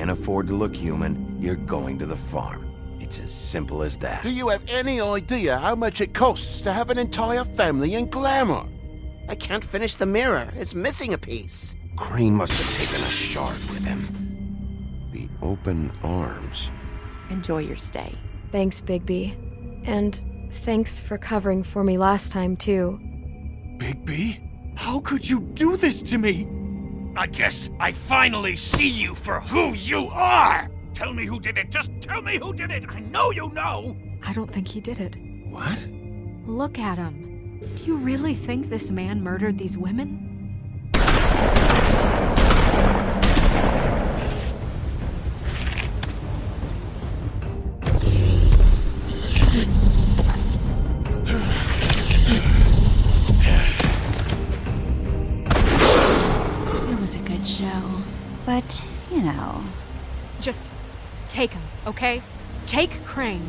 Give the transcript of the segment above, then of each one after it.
can't afford to look human, you're going to the farm. It's as simple as that. Do you have any idea how much it costs to have an entire family in glamour? I can't finish the mirror. It's missing a piece. Crane must have taken a shard with him. The open arms. Enjoy your stay. Thanks, Bigby. And thanks for covering for me last time, too. Bigby? How could you do this to me? I guess I finally see you for who you are! Tell me who did it! Just tell me who did it! I know you know! I don't think he did it. What? Look at him. Do you really think this man murdered these women? It was a good show. But, you know... Just take him, okay? Take Crane.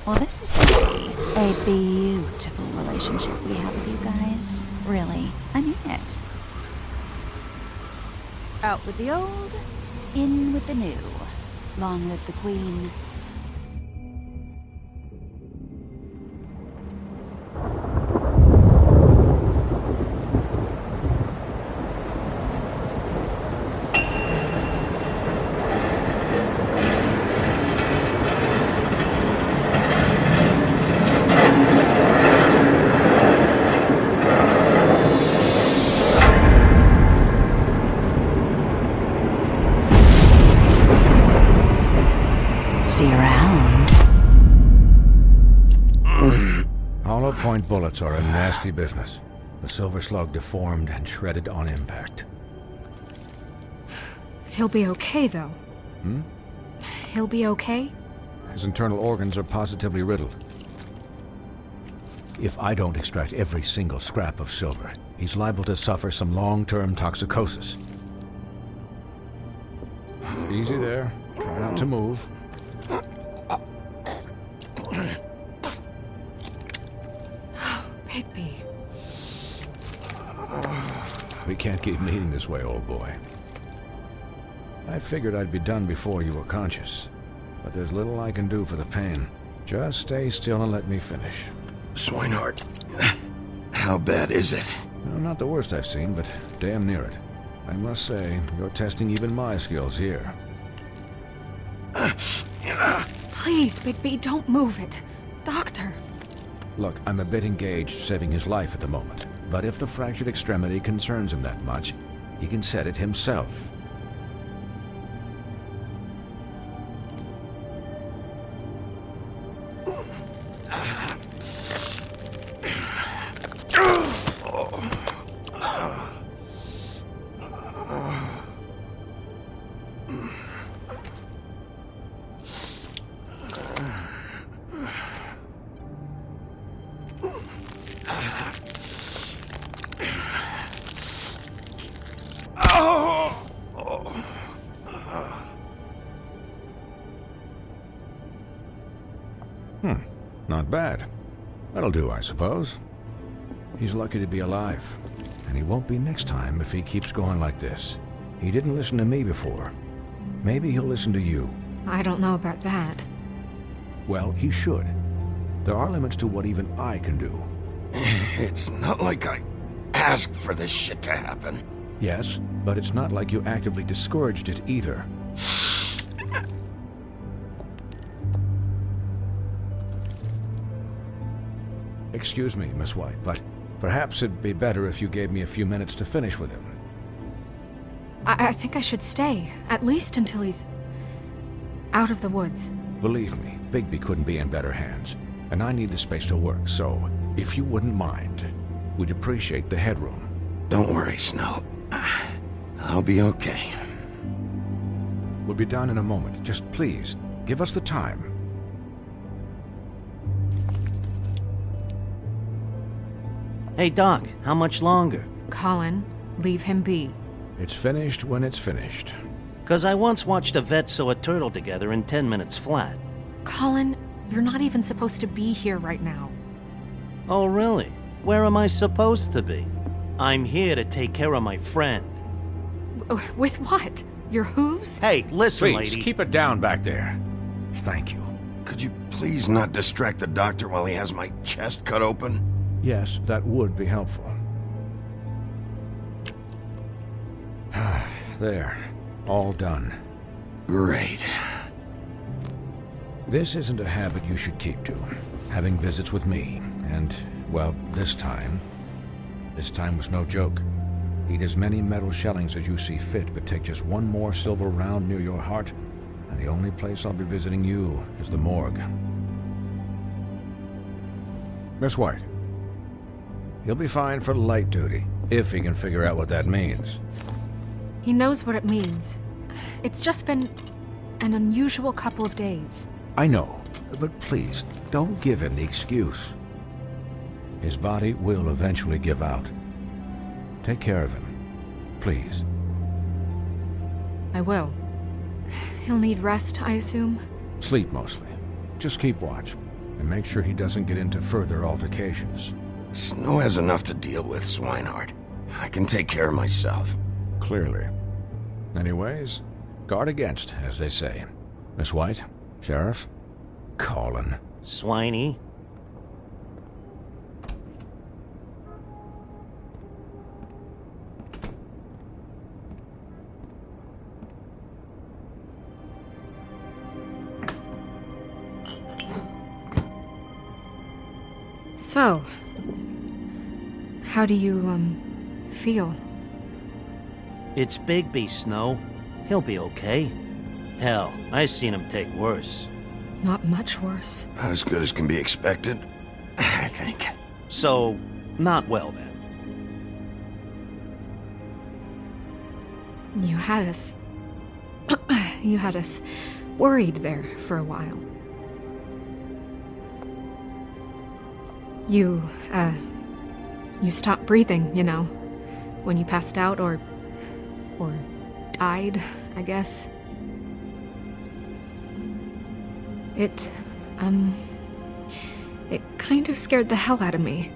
Well, this is gonna be a beautiful relationship we have with you guys. Really. I mean it. Out with the old, in with the new. Long live the Queen. See you around. Hollow point bullets are a nasty business. The silver slug deformed and shredded on impact. He'll be okay, though. He'll be okay? His internal organs are positively riddled. If I don't extract every single scrap of silver, he's liable to suffer some long-term toxicosis. Easy there. Try not to move. Bigby. We can't keep meeting this way, old boy. I figured I'd be done before you were conscious, but there's little I can do for the pain. Just stay still and let me finish. Swinehart, how bad is it? No, not the worst I've seen, but damn near it. I must say, you're testing even my skills here. Please, Bigby, don't move it. Doctor. Look, I'm a bit engaged saving his life at the moment, but if the fractured extremity concerns him that much, he can set it himself. Not bad. That'll do, I suppose. He's lucky to be alive, and he won't be next time if he keeps going like this. He didn't listen to me before. Maybe he'll listen to you. I don't know about that. Well, he should. There are limits to what even I can do. It's not like I asked for this shit to happen. Yes, but it's not like you actively discouraged it either. Excuse me, Miss White, but perhaps it'd be better if you gave me a few minutes to finish with him. I think I should stay, at least until he's out of the woods. Believe me, Bigby couldn't be in better hands, and I need the space to work, so if you wouldn't mind, we'd appreciate the headroom. Don't worry, Snow. I'll be okay. We'll be down in a moment. Just please, give us the time. Hey, Doc, how much longer? Colin, leave him be. It's finished when it's finished. 'Cause I once watched a vet sew a turtle together in 10 minutes flat. Colin, you're not even supposed to be here right now. Oh, really? Where am I supposed to be? I'm here to take care of my friend. With what? Your hooves? Hey, listen, Please, lady. keep it down back there. Thank you. Could you please not distract the doctor while he has my chest cut open? Yes, that would be helpful. There. All done. Great. This isn't a habit you should keep to. Having visits with me. And, well, this time was no joke. Eat as many metal shellings as you see fit, but take just one more silver round near your heart, and the only place I'll be visiting you is the morgue. Miss White. He'll be fine for light duty, if he can figure out what that means. He knows what it means. It's just been an unusual couple of days. I know, but please, don't give him the excuse. His body will eventually give out. Take care of him, please. I will. He'll need rest, I assume? Sleep mostly. Just keep watch, and make sure he doesn't get into further altercations. Snow has enough to deal with, Swinehart. I can take care of myself. Clearly. Anyways, guard against, as they say. Miss White, Sheriff, Colin. Swiney. So, how do you, feel? It's Bigby, Snow. He'll be okay. Hell, I seen him take worse. Not much worse. Not as good as can be expected, I think. So, not well then. You had us... you had us worried there for a while. You stopped breathing, you know, when you passed out or died, I guess. It kind of scared the hell out of me.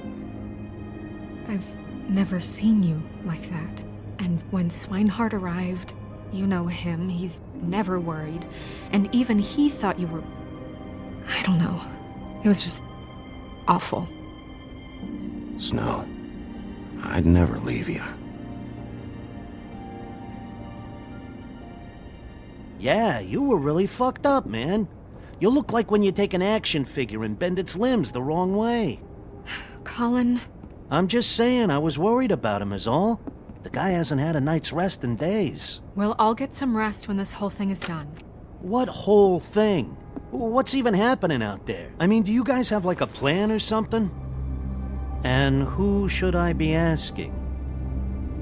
I've never seen you like that. And when Swinehart arrived, you know him, he's never worried. And even he thought you were... I don't know. It was just awful. Snow, I'd never leave you. Yeah, you were really fucked up, man. You look like when you take an action figure and bend its limbs the wrong way. Colin... I'm just saying, I was worried about him is all. The guy hasn't had a night's rest in days. We'll all get some rest when this whole thing is done. What whole thing? What's even happening out there? I mean, do you guys have like a plan or something? And who should I be asking?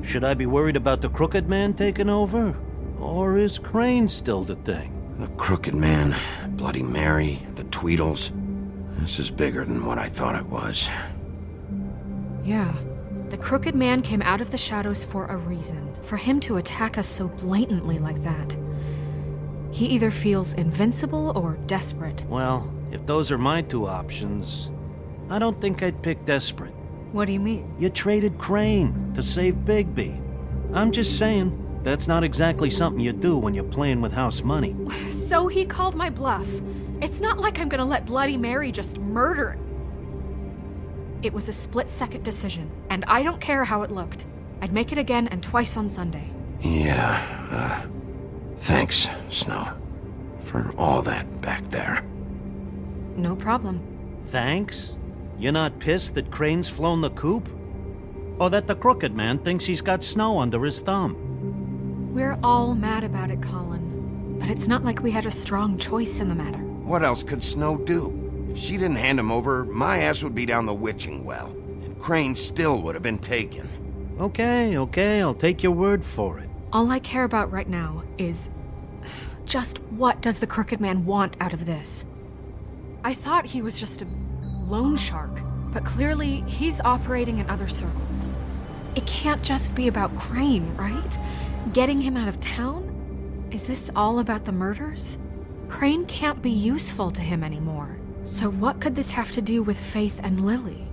Should I be worried about the Crooked Man taking over? Or is Crane still the thing? The Crooked Man, Bloody Mary, the Tweedles. This is bigger than what I thought it was. Yeah. The Crooked Man came out of the shadows for a reason. For him to attack us so blatantly like that. He either feels invincible or desperate. Well, if those are my two options, I don't think I'd pick desperate. What do you mean? You traded Crane to save Bigby. I'm just saying, that's not exactly something you do when you're playing with house money. So he called my bluff. It's not like I'm gonna let Bloody Mary just murder. It was a split-second decision, and I don't care how it looked. I'd make it again and twice on Sunday. Yeah, thanks, Snow, for all that back there. No problem. Thanks? You're not pissed that Crane's flown the coop? Or that the Crooked Man thinks he's got Snow under his thumb? We're all mad about it, Colin. But it's not like we had a strong choice in the matter. What else could Snow do? If she didn't hand him over, my ass would be down the witching well. And Crane still would have been taken. Okay, I'll take your word for it. All I care about right now is... just what does the Crooked Man want out of this? I thought he was just a loan shark, but clearly he's operating in other circles. It can't just be about Crane, right? Getting him out of town? Is this all about the murders? Crane can't be useful to him anymore. So what could this have to do with Faith and Lily?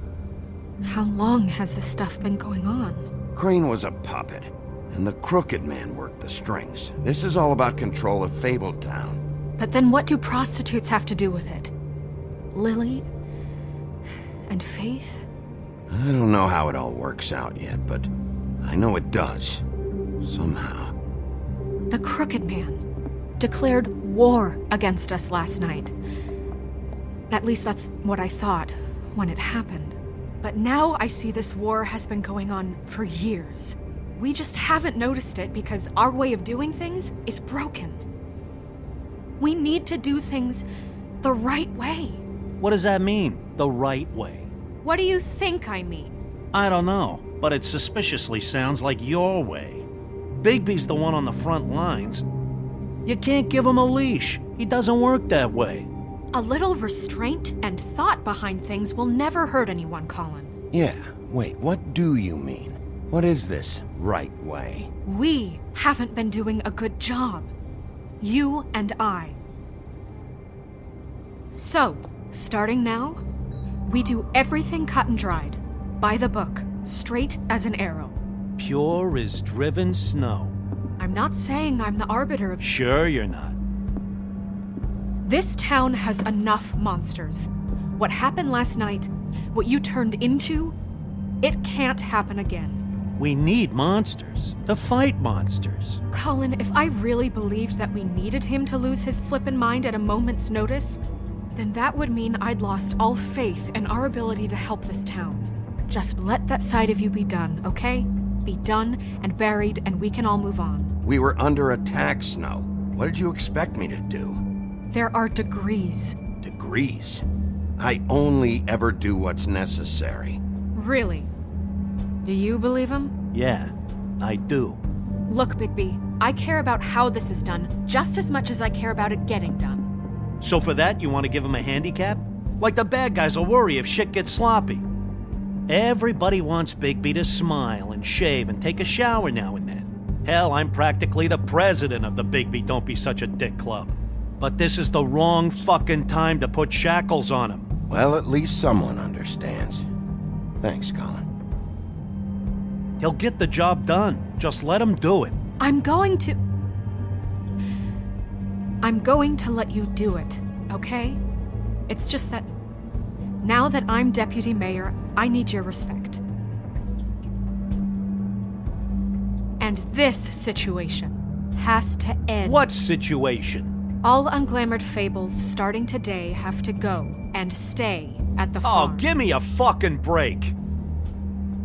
How long has this stuff been going on? Crane was a puppet. and the crooked man worked the strings. This is all about control of Fabletown. But then what do prostitutes have to do with it? Lily? And Faith? I don't know how it all works out yet, but I know it does. Somehow. The crooked man declared war against us last night. At least that's what I thought when it happened. But now I see this war has been going on for years. We just haven't noticed it because our way of doing things is broken. We need to do things the right way. What does that mean, the right way? What do you think I mean? I don't know, but it suspiciously sounds like your way. Bigby's the one on the front lines. You can't give him a leash. He doesn't work that way. A little restraint and thought behind things will never hurt anyone, Colin. Yeah, wait, what do you mean? What is this right way? We haven't been doing a good job. You and I. So, starting now, we do everything cut and dried, by the book, straight as an arrow. Pure as driven snow. I'm not saying I'm the arbiter of... Sure you're not. This town has enough monsters. What happened last night, what you turned into, it can't happen again. We need monsters to fight monsters. Colin, if I really believed that we needed him to lose his flippin' mind at a moment's notice, then that would mean I'd lost all faith in our ability to help this town. Just let that side of you be done, okay? Be done and buried, and we can all move on. We were under attack, Snow. What did you expect me to do? There are degrees. Degrees? I only ever do what's necessary. Really? Do you believe him? Yeah, I do. Look, Bigby, I care about how this is done just as much as I care about it getting done. So for that, you want to give him a handicap? Like the bad guys will worry if shit gets sloppy. Everybody wants Bigby to smile and shave and take a shower now and then. Hell, I'm practically the president of the Bigby Don't Be Such a Dick Club. But this is the wrong fucking time to put shackles on him. Well, at least someone understands. Thanks, Colin. He'll get the job done. Just let him do it. I'm going to let you do it, okay? It's just that now that I'm deputy mayor, I need your respect. And this situation has to end. What situation? All unglamored fables starting today have to go and stay at the farm. Oh, give me a fucking break.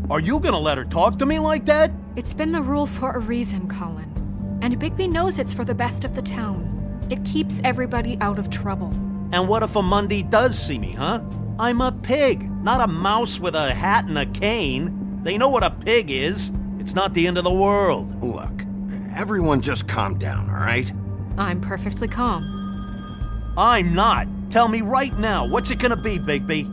Are you gonna let her talk to me like that? It's been the rule for a reason, Colin. And Bigby knows it's for the best of the town. It keeps everybody out of trouble. And what if a Monday does see me, huh? I'm a pig, not a mouse with a hat and a cane. They know what a pig is. It's not the end of the world. Look, everyone just calm down, all right? I'm perfectly calm. I'm not. Tell me right now, what's it gonna be, Bigby?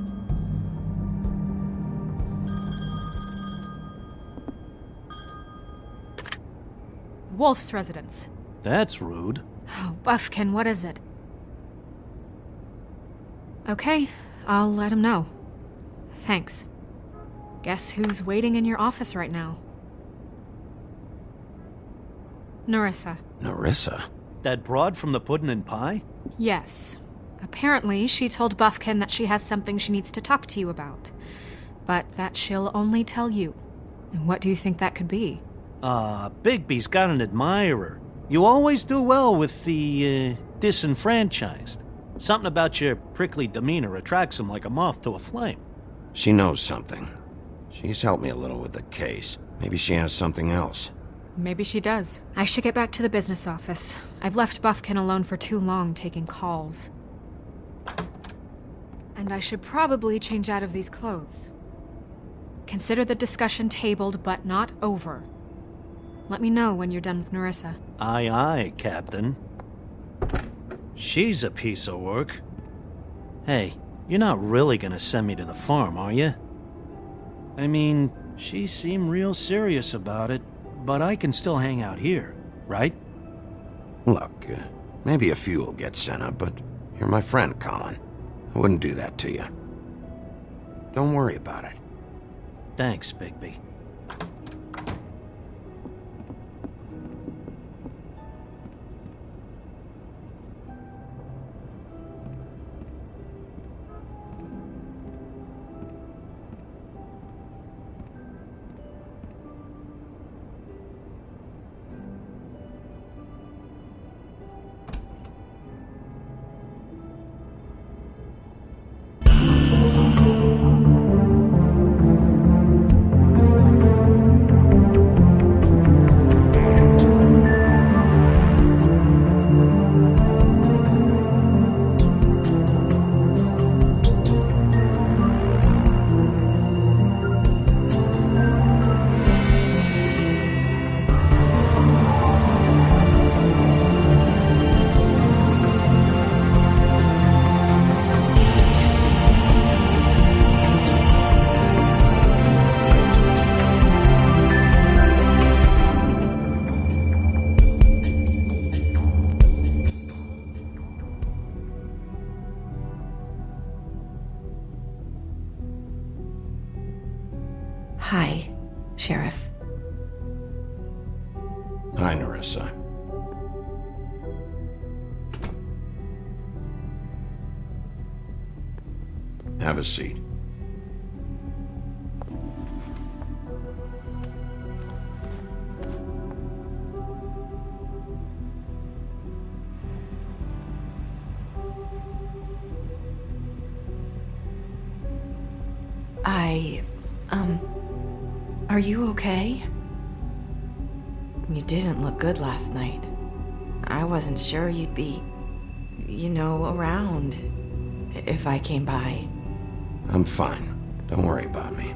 Wolf's residence. That's rude. Oh, Buffkin, what is it? Okay, I'll let him know. Thanks. Guess who's waiting in your office right now? Nerissa. Nerissa? That broad from the puddin' and pie? Yes. Apparently, she told Buffkin that she has something she needs to talk to you about. But that she'll only tell you. And what do you think that could be? Bigby's got an admirer. You always do well with the, disenfranchised. Something about your prickly demeanor attracts him like a moth to a flame. She knows something. She's helped me a little with the case. Maybe she has something else. Maybe she does. I should get back to the business office. I've left Buffkin alone for too long taking calls. And I should probably change out of these clothes. Consider the discussion tabled but not over. Let me know when you're done with Nerissa. Aye, aye, Captain. She's a piece of work. Hey, you're not really gonna send me to the farm, are you? I mean, she seemed real serious about it, but I can still hang out here, right? Look, maybe a few will get sent up, but you're my friend, Colin. I wouldn't do that to you. Don't worry about it. Thanks, Bigby. Sheriff. Hi, Nerissa. Have a seat. Are you okay? You didn't look good last night. I wasn't sure you'd be, around if I came by. I'm fine. Don't worry about me.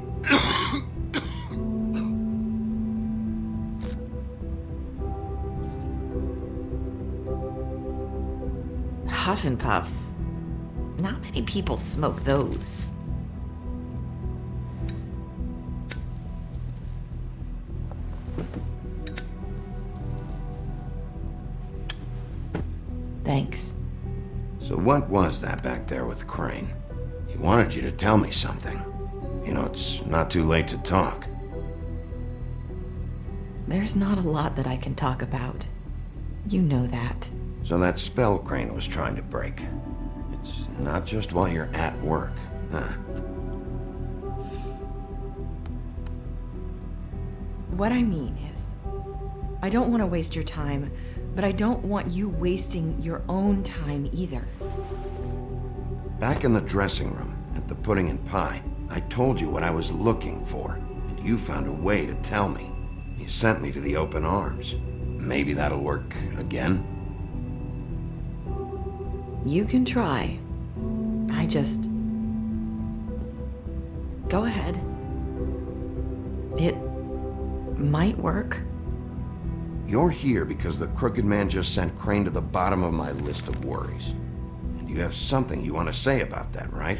Huff and Puffs. Not many people smoke those. Thanks. So what was that back there with Crane? He wanted you to tell me something. It's not too late to talk. There's not a lot that I can talk about. You know that. So that spell Crane was trying to break. It's not just while you're at work, huh? What I mean is, I don't want to waste your time, but I don't want you wasting your own time either. Back in the dressing room, at the pudding and pie, I told you what I was looking for, and you found a way to tell me. You sent me to the open arms. Maybe that'll work again? You can try. Go ahead. It might work. You're here because the Crooked Man just sent Crane to the bottom of my list of worries. And you have something you want to say about that, right?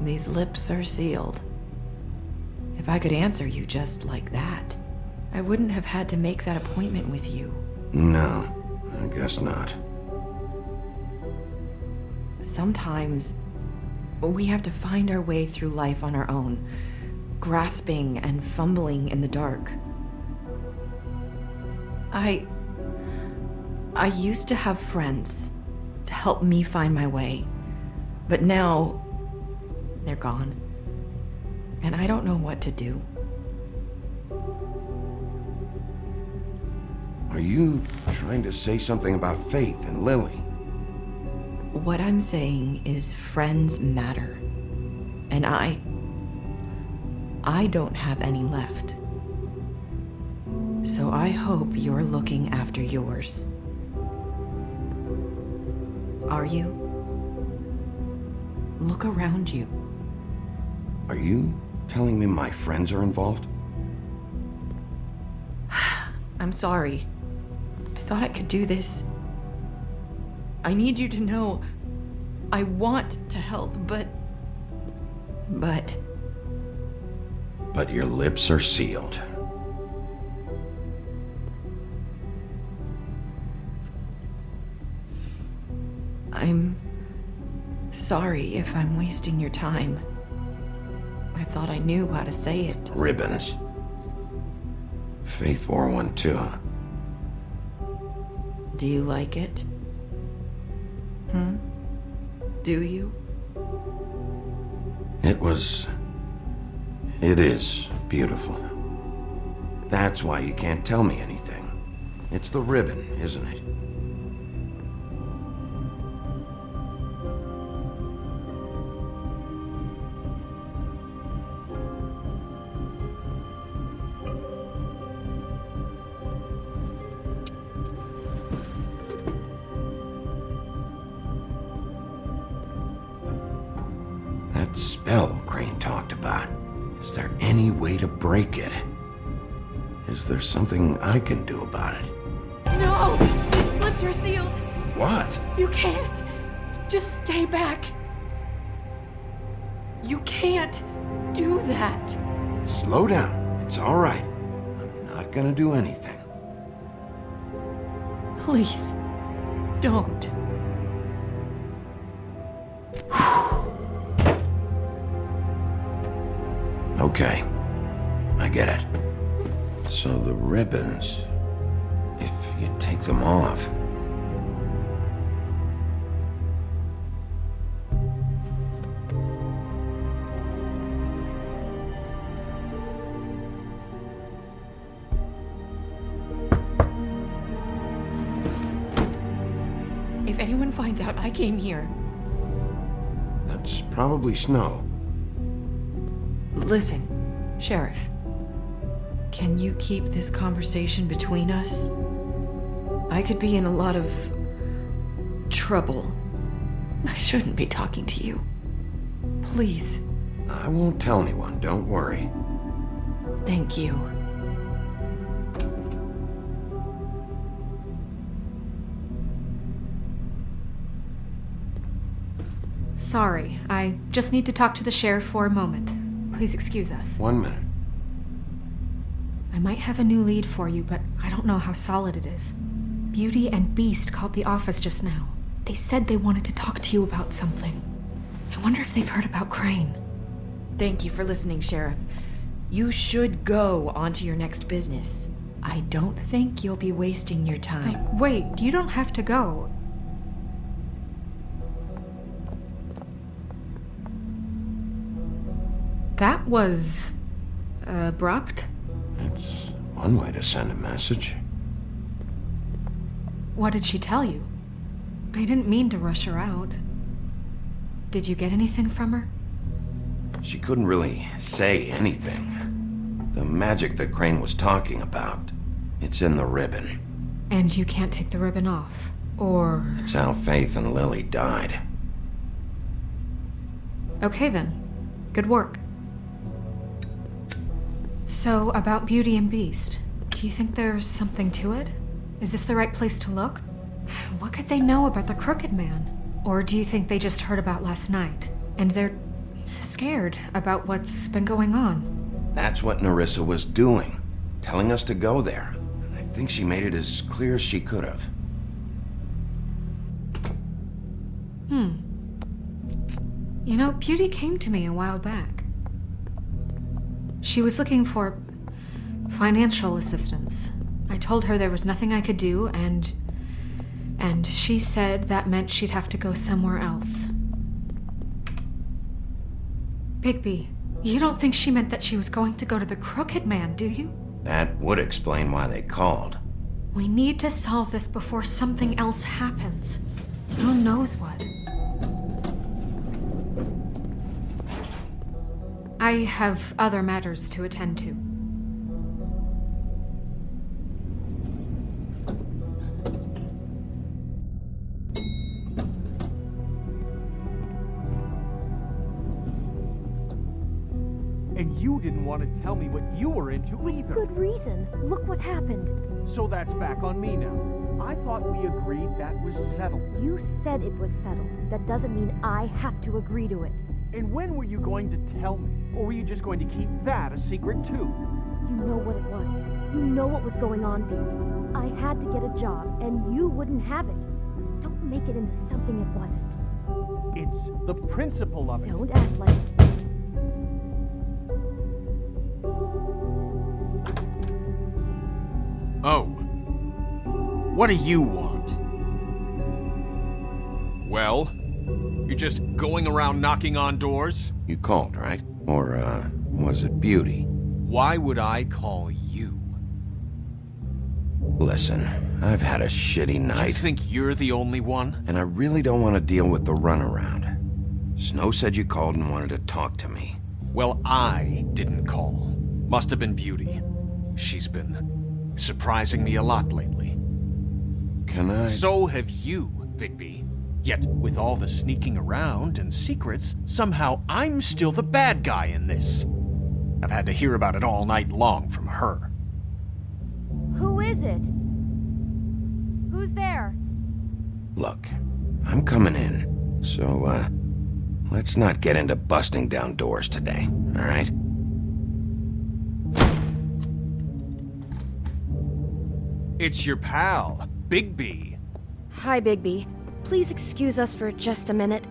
These lips are sealed. If I could answer you just like that, I wouldn't have had to make that appointment with you. No, I guess not. Sometimes we have to find our way through life on our own, grasping and fumbling in the dark. I used to have friends to help me find my way, but now they're gone, and I don't know what to do. Are you trying to say something about Faith and Lily? What I'm saying is friends matter, and I don't have any left. So I hope you're looking after yours. Are you? Look around you. Are you telling me my friends are involved? I'm sorry. I thought I could do this. I need you to know I want to help, but But your lips are sealed. I'm sorry if I'm wasting your time. I thought I knew how to say it. Ribbons. Faith wore one too, huh? Do you like it? Do you? It is beautiful. That's why you can't tell me anything. It's the ribbon, isn't it? That spell Crane talked about. Is there any way to break it? Is there something I can do about it? No! His lips are sealed! What? You can't! Just stay back! You can't do that! Slow down. It's all right. I'm not gonna do anything. Please, don't. Okay. I get it. So the ribbons, if you take them off... If anyone finds out I came here... That's probably Snow. Listen, Sheriff. Can you keep this conversation between us? I could be in a lot of... trouble. I shouldn't be talking to you. Please. I won't tell anyone, don't worry. Thank you. Sorry, I just need to talk to the sheriff for a moment. Please excuse us. 1 minute. I might have a new lead for you, but I don't know how solid it is. Beauty and Beast called the office just now. They said they wanted to talk to you about something. I wonder if they've heard about Crane. Thank you for listening, Sheriff. You should go on to your next business. I don't think you'll be wasting your time. Wait, you don't have to go. That was... abrupt? It's one way to send a message. What did she tell you? I didn't mean to rush her out. Did you get anything from her? She couldn't really say anything. The magic that Crane was talking about, it's in the ribbon. And you can't take the ribbon off, or... It's how Faith and Lily died. Okay then. Good work. So, about Beauty and Beast, do you think there's something to it? Is this the right place to look? What could they know about the Crooked Man? Or do you think they just heard about last night, and they're scared about what's been going on? That's what Nerissa was doing, telling us to go there. I think she made it as clear as she could have. You know, Beauty came to me a while back. She was looking for financial assistance. I told her there was nothing I could do, and she said that meant she'd have to go somewhere else. Bigby, you don't think she meant that she was going to go to the Crooked Man, do you? That would explain why they called. We need to solve this before something else happens. Who knows what? I have other matters to attend to. And you didn't want to tell me what you were into either. Good reason. Look what happened. So that's back on me now. I thought we agreed that was settled. You said it was settled. That doesn't mean I have to agree to it. And when were you going to tell me? Or were you just going to keep that a secret too? You know what it was. You know what was going on, Beast. I had to get a job, and you wouldn't have it. Don't make it into something it wasn't. It's the principle of it. Don't act like it. Oh. What do you want? Well, you're just going around knocking on doors? You called, right? Or, was it Beauty? Why would I call you? Listen, I've had a shitty night. You think you're the only one? And I really don't want to deal with the runaround. Snow said you called and wanted to talk to me. Well, I didn't call. Must have been Beauty. She's been surprising me a lot lately. Can I... So have you, Bigby. Yet, with all the sneaking around and secrets, somehow I'm still the bad guy in this. I've had to hear about it all night long from her. Who is it? Who's there? Look, I'm coming in, so, let's not get into busting down doors today, all right? It's your pal, Bigby. Hi, Bigby. Please excuse us for just a minute.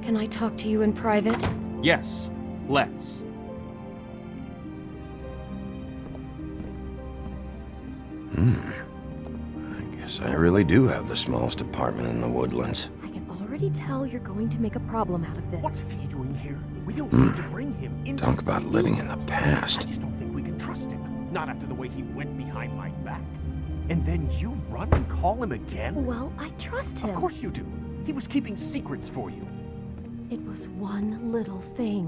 Can I talk to you in private? Yes, let's. I guess I really do have the smallest apartment in the Woodlands. I can already tell you're going to make a problem out of this. What's he doing here? We don't need to bring him into Talk about living in the I past. just don't think we can trust him. Not after the way he went behind my back. And then you run and call him again? Well, I trust him. Of course you do. He was keeping secrets for you. It was one little thing.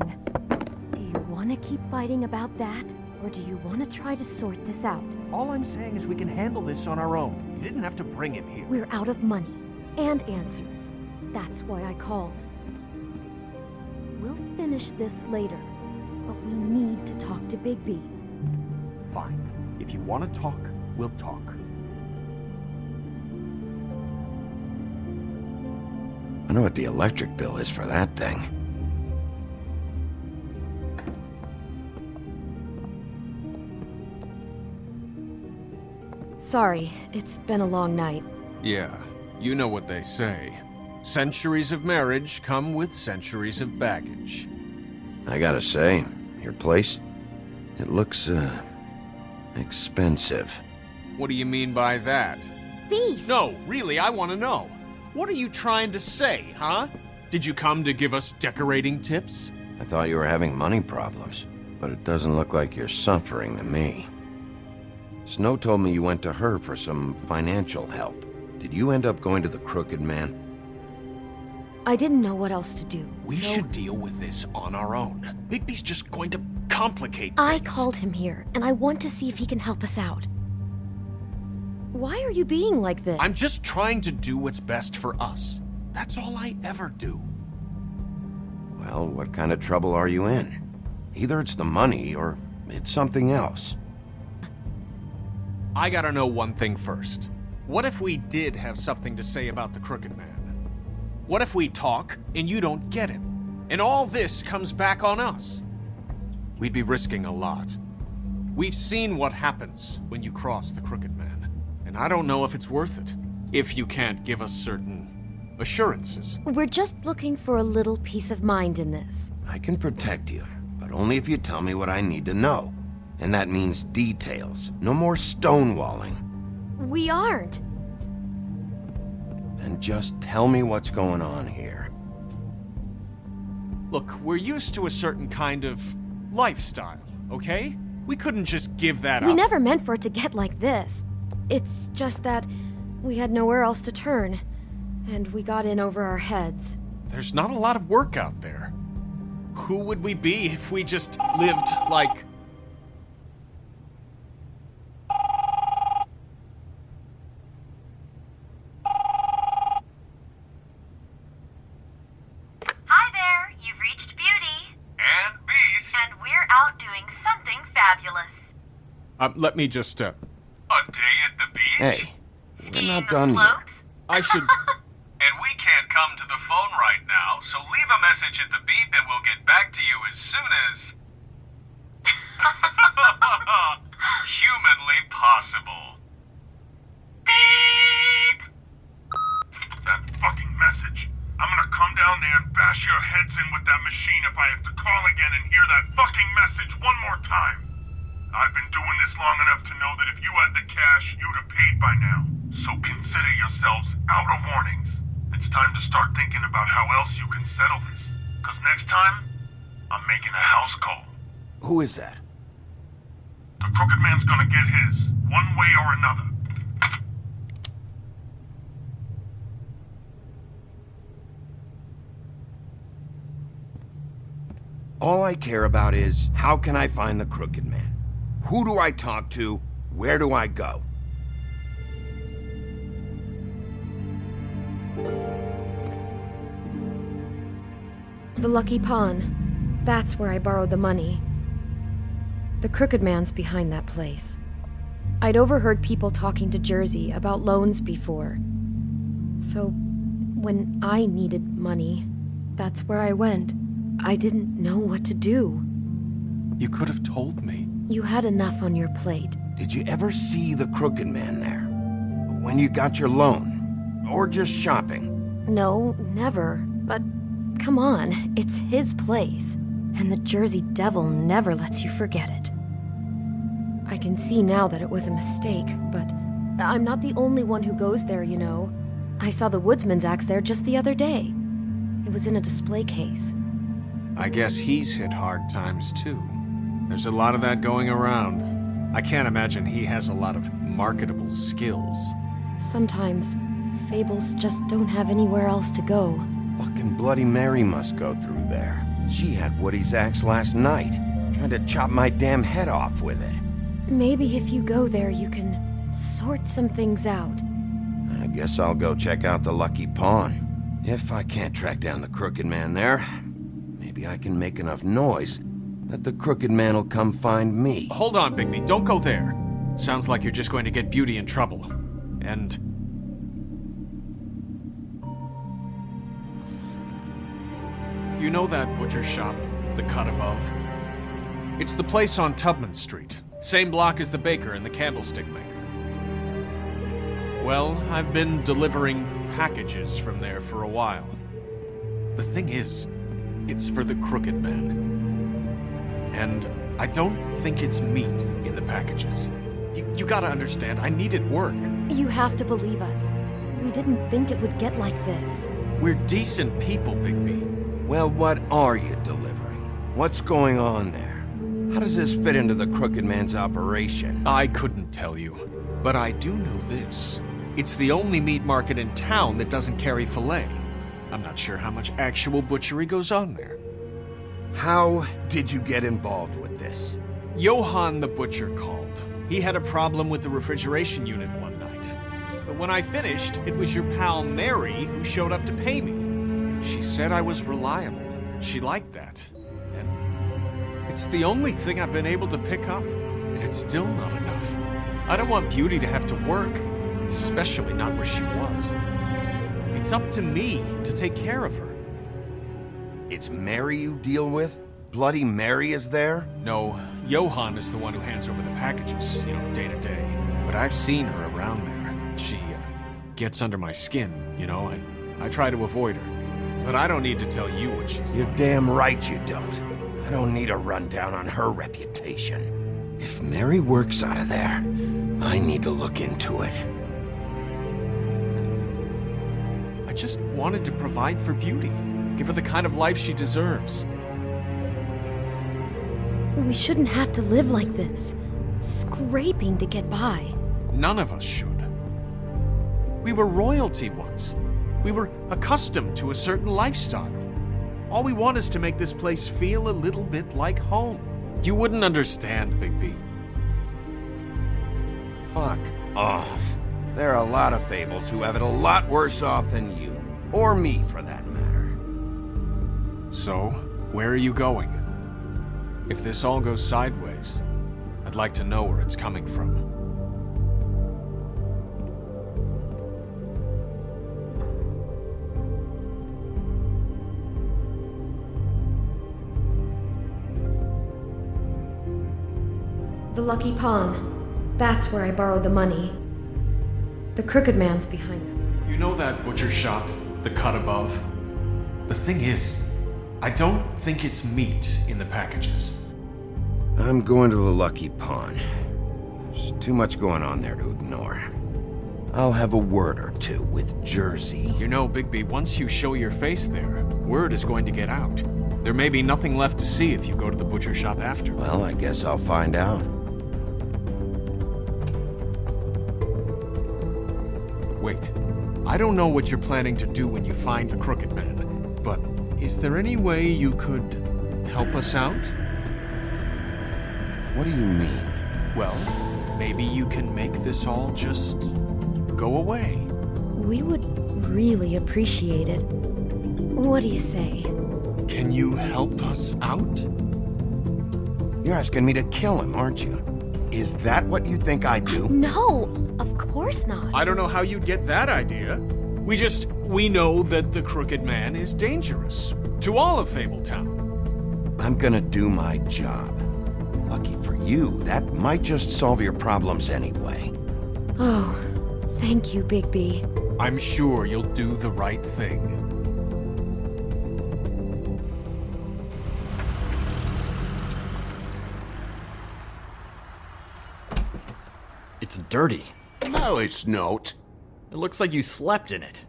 Do you want to keep fighting about that? Or do you want to try to sort this out? All I'm saying is we can handle this on our own. You didn't have to bring him here. We're out of money and answers. That's why I called. We'll finish this later, but we need to talk to Bigby. Fine. If you want to talk, we'll talk. I know what the electric bill is for that thing. Sorry, it's been a long night. Yeah, you know what they say. Centuries of marriage come with centuries of baggage. I gotta say, your place, it looks, expensive. What do you mean by that? Beast! No, really, I want to know. What are you trying to say, huh? Did you come to give us decorating tips? I thought you were having money problems, but it doesn't look like you're suffering to me. Snow told me you went to her for some financial help. Did you end up going to the Crooked Man? I didn't know what else to do. We so should deal with this on our own. Bigby's just going to complicate I things. called him here, and I want to see if he can help us out. Why are you being like this? I'm just trying to do what's best for us. That's all I ever do. Well, what kind of trouble are you in? Either it's the money or it's something else. I gotta know one thing first. What if we did have something to say about the Crooked Man? What if we talk and you don't get him? And all this comes back on us? We'd be risking a lot. We've seen what happens when you cross the Crooked Man, and I don't know if it's worth it, if you can't give us certain assurances. We're just looking for a little peace of mind in this. I can protect you, but only if you tell me what I need to know. And that means details. No more stonewalling. We aren't. Then just tell me what's going on here. Look, we're used to a certain kind of lifestyle, okay? We couldn't just give that up. We never meant for it to get like this. It's just that we had nowhere else to turn, and we got in over our heads. There's not a lot of work out there. Who would we be if we just lived like... Hi there, you've reached Beauty. And Beast. And we're out doing something fabulous. let me just, A day at the beach? Hey, we're Skiing not the done yet. slopes? I should... And we can't come to the phone right now, so leave a message at the beep and we'll get back to you as soon as... humanly possible. Beep! That fucking message. I'm gonna come down there and bash your heads in with that machine if I have to call again and hear that fucking message one more time. I've been doing this long enough to know that if you had the cash, you'd have paid by now. So consider yourselves out of warnings. It's time to start thinking about how else you can settle this. Because next time, I'm making a house call. Who is that? The Crooked Man's gonna get his, one way or another. All I care about is, how can I find the Crooked Man? Who do I talk to? Where do I go? The Lucky Pawn. That's where I borrowed the money. The Crooked Man's behind that place. I'd overheard people talking to Jersey about loans before. So, when I needed money, that's where I went. I didn't know what to do. You could have told me. You had enough on your plate. Did you ever see the Crooked Man there? When you got your loan? Or just shopping? No, never. But come on, it's his place. And the Jersey Devil never lets you forget it. I can see now that it was a mistake, but I'm not the only one who goes there, you know. I saw the woodsman's axe there just the other day. It was in a display case. I guess he's hit hard times too. There's a lot of that going around. I can't imagine he has a lot of marketable skills. Sometimes, fables just don't have anywhere else to go. Fucking Bloody Mary must go through there. She had Woody's axe last night. Tried to chop my damn head off with it. Maybe if you go there, you can sort some things out. I guess I'll go check out the Lucky Pawn. If I can't track down the Crooked Man there, maybe I can make enough noise that the Crooked Man will come find me. Hold on, Bigby. Don't go there. Sounds like you're just going to get Beauty in trouble. And... you know that butcher shop, the cut above? It's the place on Tubman Street. Same block as the baker and the candlestick maker. Well, I've been delivering packages from there for a while. The thing is, it's for the Crooked Man. And I don't think it's meat in the packages. You gotta understand, I needed work. You have to believe us. We didn't think it would get like this. We're decent people, Bigby. Well, what are you delivering? What's going on there? How does this fit into the Crooked Man's operation? I couldn't tell you, but I do know this. It's the only meat market in town that doesn't carry filet. I'm not sure how much actual butchery goes on there. How did you get involved with this? Johann the butcher called. He had a problem with the refrigeration unit one night. But when I finished, it was your pal Mary who showed up to pay me. She said I was reliable. She liked that. And it's the only thing I've been able to pick up, and it's still not enough. I don't want Beauty to have to work, especially not where she was. It's up to me to take care of her. It's Mary you deal with? Bloody Mary is there? No, Johann is the one who hands over the packages, day to day. But I've seen her around there. She gets under my skin, I try to avoid her. But I don't need to tell you what she's You're like. damn right you don't. I don't need a rundown on her reputation. If Mary works out of there, I need to look into it. I just wanted to provide for Beauty. Give her the kind of life she deserves. We shouldn't have to live like this, scraping to get by. None of us should. We were royalty once. We were accustomed to a certain lifestyle. All we want is to make this place feel a little bit like home. You wouldn't understand, Bigby. Fuck off. There are a lot of fables who have it a lot worse off than you. Or me, for that matter. So, where are you going? If this all goes sideways, I'd like to know where it's coming from. The Lucky Pawn. That's where I borrowed the money. The Crooked Man's behind them. You know that butcher shop, the cut above? The thing is, I don't think it's meat in the packages. I'm going to the Lucky Pawn. There's too much going on there to ignore. I'll have a word or two with Jersey. You know, Bigby, once you show your face there, word is going to get out. There may be nothing left to see if you go to the butcher shop after. Well, I guess I'll find out. Wait, I don't know what you're planning to do when you find the Crooked Man, but is there any way you could help us out? What do you mean? Well, maybe you can make this all just go away. We would really appreciate it. What do you say? Can you help us out? You're asking me to kill him, aren't you? Is that what you think I do? No, of course not. I don't know how you'd get that idea. We know that the Crooked Man is dangerous. To all of Fabletown. I'm gonna do my job. Lucky for you, that might just solve your problems anyway. Oh, thank you, Bigby. I'm sure you'll do the right thing. It's dirty. No, it's not. It looks like you slept in it.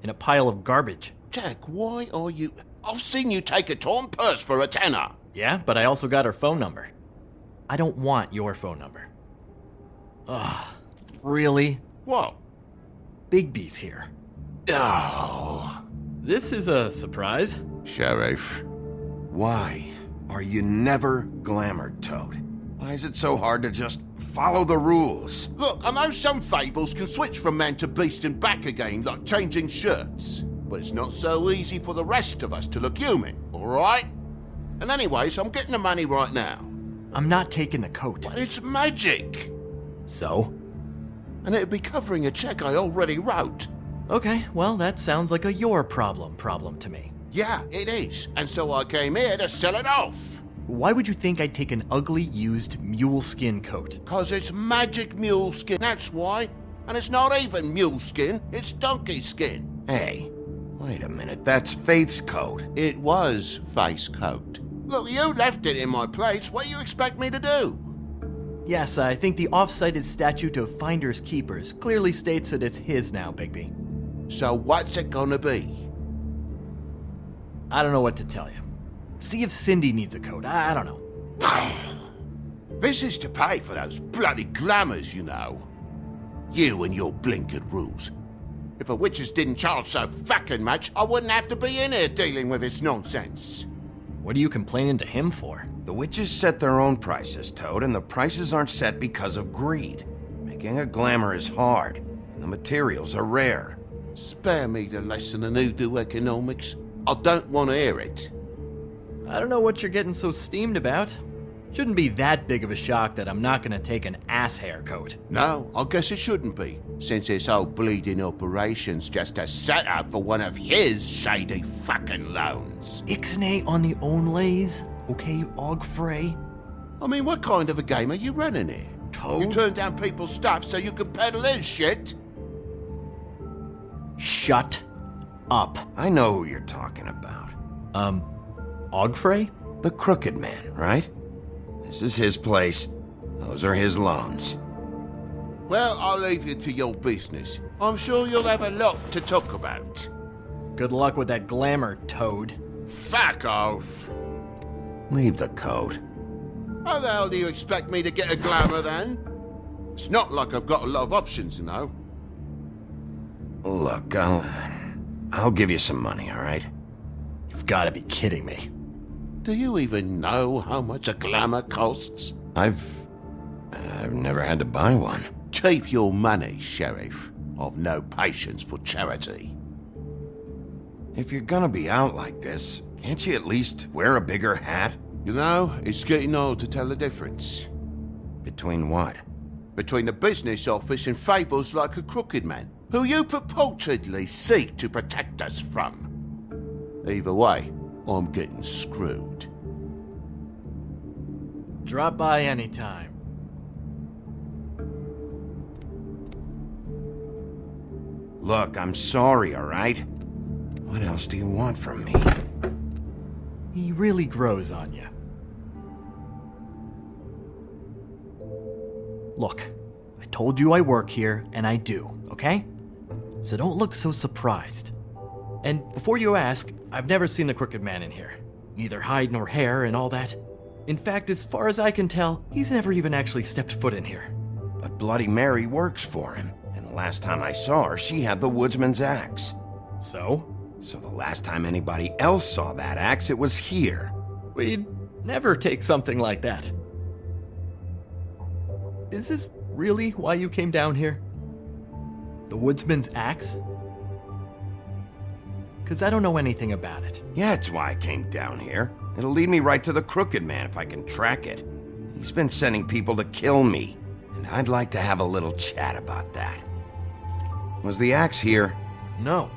In a pile of garbage. Jack, why are you... I've seen you take a torn purse for a tenner. Yeah, but I also got her phone number. I don't want your phone number. Ugh. Really? What? Bigby's here. Oh. This is a surprise. Sheriff, why are you never glamored, Toad? Why is it so hard to just follow the rules? Look, I know some fables can switch from man to beast and back again like changing shirts. But it's not so easy for the rest of us to look human, alright? And anyways, I'm getting the money right now. I'm not taking the coat. But it's magic. So? And it'd be covering a check I already wrote. Okay, well, that sounds like a your problem to me. Yeah, it is. And so I came here to sell it off. Why would you think I'd take an ugly, used mule skin coat? 'Cause it's magic mule skin, that's why. And it's not even mule skin, it's donkey skin. Hey, wait a minute, that's Faith's coat. It was Faith's coat. Look, you left it in my place. What do you expect me to do? Yes, I think the off-cited statute of Finders Keepers clearly states that it's his now, Bigby. So what's it gonna be? I don't know what to tell you. See if Cindy needs a coat. I don't know. This is to pay for those bloody glamours, you know. You and your blinkered rules. If the witches didn't charge so fucking much, I wouldn't have to be in here dealing with this nonsense. What are you complaining to him for? The witches set their own prices, Toad, and the prices aren't set because of greed. Making a glamour is hard, and the materials are rare. Spare me the lesson in hoodoo economics. I don't want to hear it. I don't know what you're getting so steamed about. Shouldn't be that big of a shock that I'm not gonna take an ass haircoat. No, I guess it shouldn't be, since this whole bleeding operation's just a setup for one of his shady fucking loans. Ixnay on the own lays, okay, Ogfrey? I mean, what kind of a game are you running here? Toad? You turn down people's stuff so you can peddle his shit? Shut up. I know who you're talking about. Ogfrey? The Crooked Man, right? This is his place. Those are his loans. Well, I'll leave you to your business. I'm sure you'll have a lot to talk about. Good luck with that glamour, Toad. Fuck off. Leave the coat. How the hell do you expect me to get a glamour then? It's not like I've got a lot of options, you know. Look, I'll give you some money, all right? You've got to be kidding me. Do you even know how much a glamour costs? I've never had to buy one. Keep your money, Sheriff. I've no patience for charity. If you're gonna be out like this, can't you at least wear a bigger hat? You know, it's getting old to tell the difference. Between what? Between the business office and fables like a Crooked Man, who you purportedly seek to protect us from. Either way, I'm getting screwed. Drop by anytime. Look, I'm sorry, all right? What else do you want from me? He really grows on you. Look, I told you I work here, and I do, okay? So don't look so surprised. And before you ask, I've never seen the Crooked Man in here. Neither hide nor hair and all that. In fact, as far as I can tell, he's never even actually stepped foot in here. But Bloody Mary works for him, and the last time I saw her, she had the woodsman's axe. So? So the last time anybody else saw that axe, it was here. We'd never take something like that. Is this really why you came down here? The woodsman's axe? Because I don't know anything about it. Yeah, it's why I came down here. It'll lead me right to the Crooked Man if I can track it. He's been sending people to kill me, and I'd like to have a little chat about that. Was the axe here? No.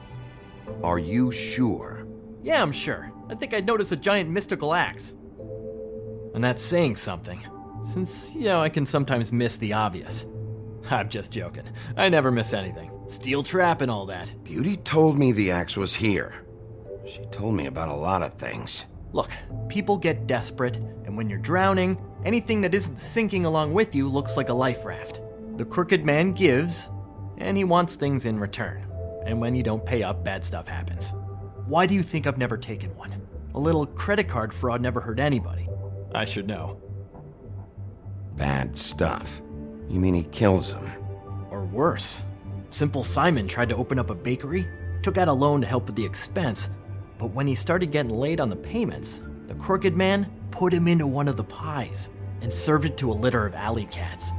Are you sure? Yeah, I'm sure. I think I'd notice a giant mystical axe. And that's saying something, since, I can sometimes miss the obvious. I'm just joking. I never miss anything. Steel trap and all that. Beauty told me the axe was here. She told me about a lot of things. Look, people get desperate, and when you're drowning, anything that isn't sinking along with you looks like a life raft. The crooked man gives, and he wants things in return. And when you don't pay up, bad stuff happens. Why do you think I've never taken one? A little credit card fraud never hurt anybody. I should know. Bad stuff? You mean he kills them? Or worse. Simple Simon tried to open up a bakery, took out a loan to help with the expense, but when he started getting late on the payments, the crooked man put him into one of the pies and served it to a litter of alley cats.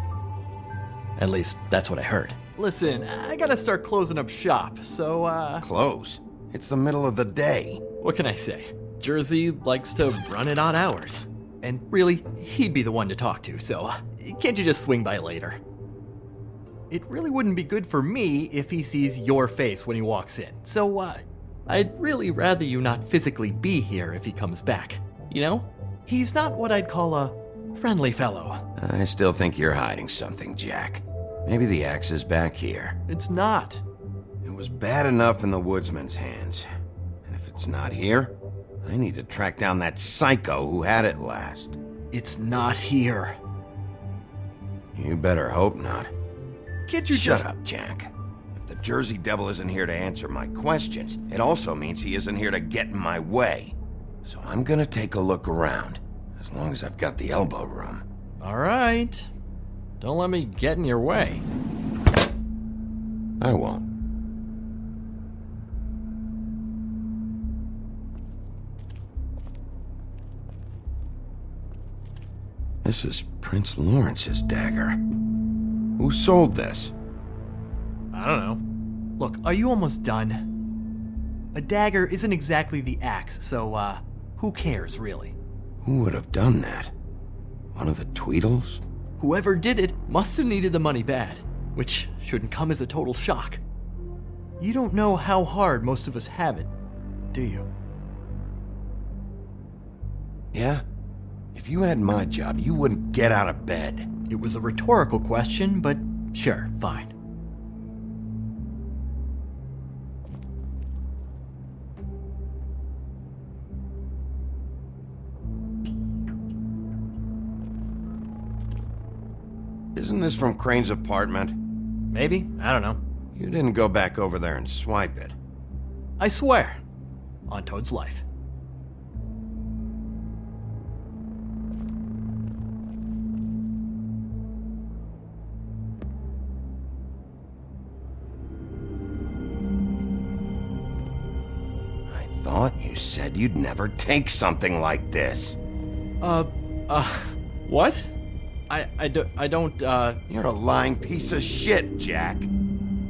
At least, that's what I heard. Listen, I gotta start closing up shop, so, Close? It's the middle of the day. What can I say? Jersey likes to run at odd hours. And really, he'd be the one to talk to, so can't you just swing by later? It really wouldn't be good for me if he sees your face when he walks in, so, I'd really rather you not physically be here if he comes back. You know? He's not what I'd call a friendly fellow. I still think you're hiding something, Jack. Maybe the axe is back here. It's not. It was bad enough in the woodsman's hands. And if it's not here, I need to track down that psycho who had it last. It's not here. You better hope not. Can't you Shut up, Jack. If the Jersey Devil isn't here to answer my questions, it also means he isn't here to get in my way. So I'm gonna take a look around, as long as I've got the elbow room. All right. Don't let me get in your way. I won't. This is Prince Lawrence's dagger. Who sold this? I don't know. Look, are you almost done? A dagger isn't exactly the axe, so, who cares, really? Who would have done that? One of the Tweedles? Whoever did it must have needed the money bad, which shouldn't come as a total shock. You don't know how hard most of us have it, do you? Yeah? If you had my job, you wouldn't get out of bed. It was a rhetorical question, but sure, fine. Isn't this from Crane's apartment? Maybe, I don't know. You didn't go back over there and swipe it. I swear. On Toad's life. I thought you said you'd never take something like this. What? I don't, You're a lying piece of shit, Jack.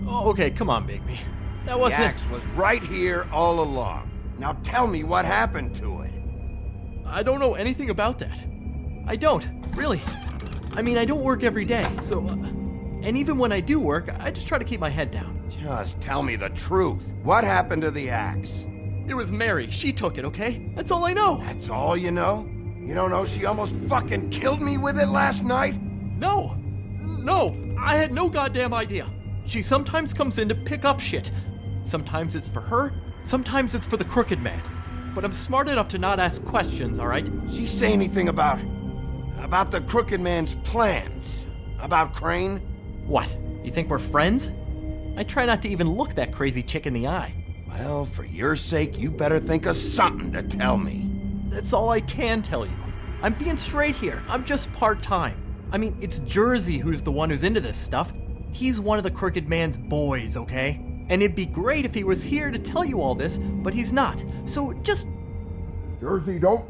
Oh, okay, come on, Bigby. That wasn't... The axe was right here all along. Now tell me what happened to it. I don't know anything about that. I don't, really. I mean, I don't work every day, so... and even when I do work, I just try to keep my head down. Just tell me the truth. What happened to the axe? It was Mary. She took it, okay? That's all I know. That's all you know? You don't know she almost fucking killed me with it last night? No, I had no goddamn idea. She sometimes comes in to pick up shit. Sometimes it's for her, sometimes it's for the crooked man. But I'm smart enough to not ask questions, all right? She say anything about the crooked man's plans? About Crane? What, you think we're friends? I try not to even look that crazy chick in the eye. Well, for your sake, you better think of something to tell me. That's all I can tell you. I'm being straight here. I'm just part-time. I mean, it's Jersey who's the one who's into this stuff. He's one of the crooked man's boys, okay? And it'd be great if he was here to tell you all this, but he's not. So just... Jersey, don't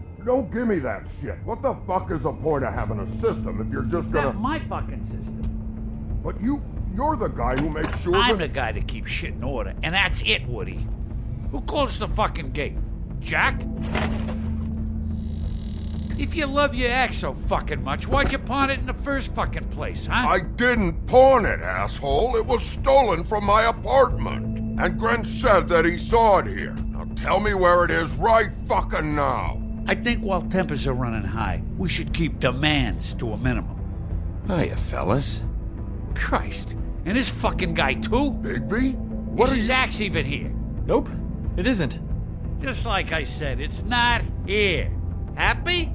give me that shit. What the fuck is the point of having a system if you're just gonna... Not my fucking system. But you're the guy who makes sure I'm the guy that keeps shit in order, and that's it, Woody. Who closed the fucking gate? Jack? If you love your axe so fucking much, why'd you pawn it in the first fucking place, huh? I didn't pawn it, asshole. It was stolen from my apartment. And Gren said that he saw it here. Now tell me where it is right fucking now. I think while tempers are running high, we should keep demands to a minimum. Hiya, fellas. Christ. And this fucking guy, too? Bigby? What Is are his you... axe even here? Nope, it isn't. Just like I said, it's not here. Happy?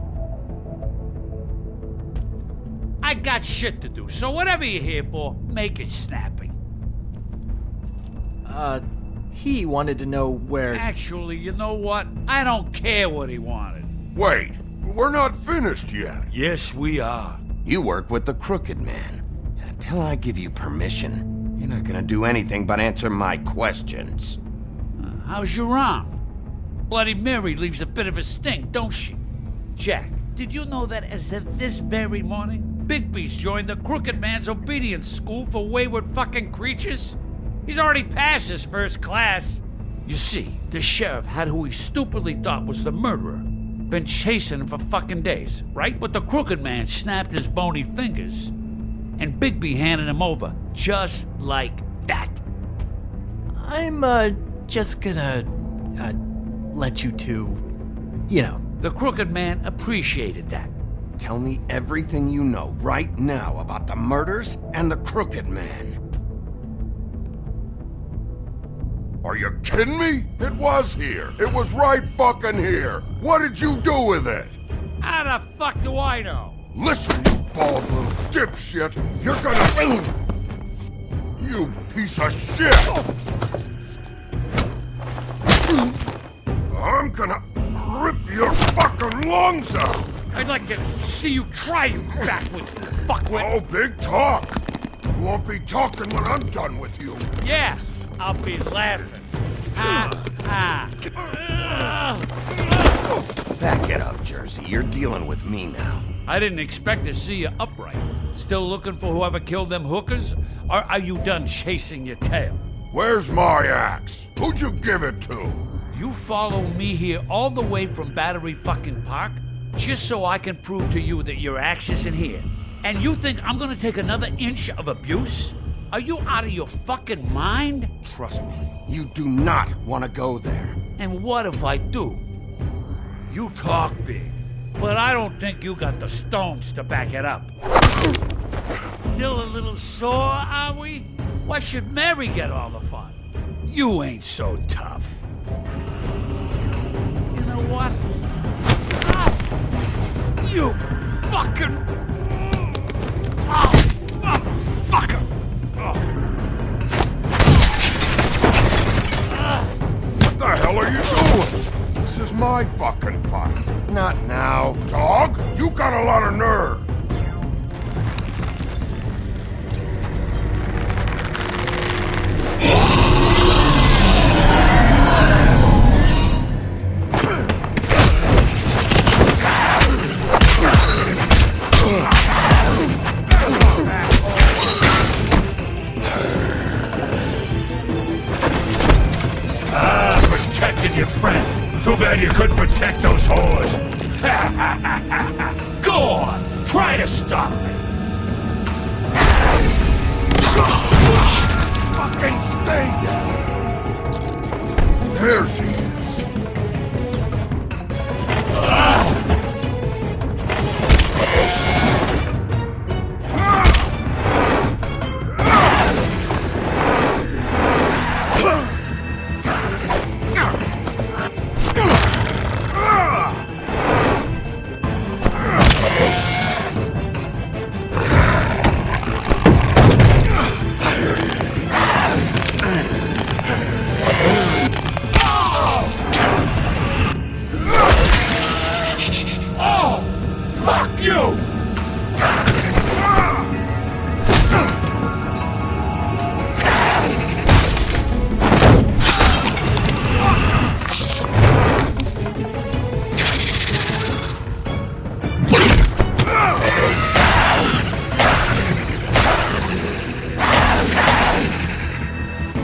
I got shit to do, so whatever you're here for, make it snappy. He wanted to know where... Actually, you know what? I don't care what he wanted. Wait, we're not finished yet. Yes, we are. You work with the Crooked Man. And until I give you permission, you're not gonna do anything but answer my questions. How's your arm? Bloody Mary leaves a bit of a stink, don't she? Jack, did you know that as of this very morning, Bigby's joined the Crooked Man's obedience school for wayward fucking creatures? He's already passed his first class. You see, the sheriff had who he stupidly thought was the murderer. Been chasing him for fucking days, right? But the Crooked Man snapped his bony fingers, and Bigby handed him over, just like that. I'm, just gonna, let you two, you know. The Crooked Man appreciated that. Tell me everything you know right now about the murders and the Crooked Man. Are you kidding me? It was here. It was right fucking here. What did you do with it? How the fuck do I know? Listen, you bald little dipshit. You're gonna... You piece of shit! I'm gonna rip your fucking lungs out! I'd like to see you try, you backwards fuckwit! Oh, big talk! You won't be talking when I'm done with you. Yes! I'll be laughing. Back it up, Jersey. You're dealing with me now. I didn't expect to see you upright. Still looking for whoever killed them hookers? Or are you done chasing your tail? Where's my axe? Who'd you give it to? You follow me here all the way from Battery fucking Park just so I can prove to you that your axe isn't here. And you think I'm gonna take another inch of abuse? Are you out of your fucking mind? Trust me, you do not want to go there. And what if I do? You talk big, but I don't think you got the stones to back it up. Still a little sore, are we? Why should Mary get all the fun? You ain't so tough. You know what? Ah! You fucking... Oh, motherfucker! What the hell are you doing? This is my fucking fight. Not now. Dog, you got a lot of nerve. Protected your friend. Too bad you couldn't protect those whores. Go on, try to stop me. Fucking stay down. There she is.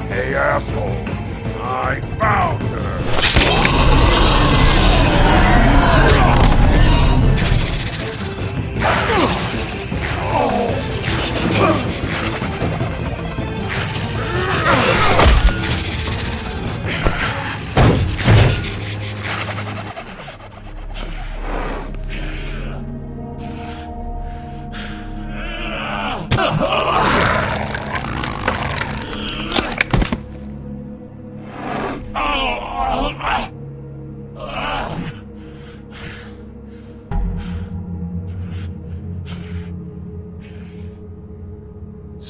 Hey, assholes. I found her. Oh,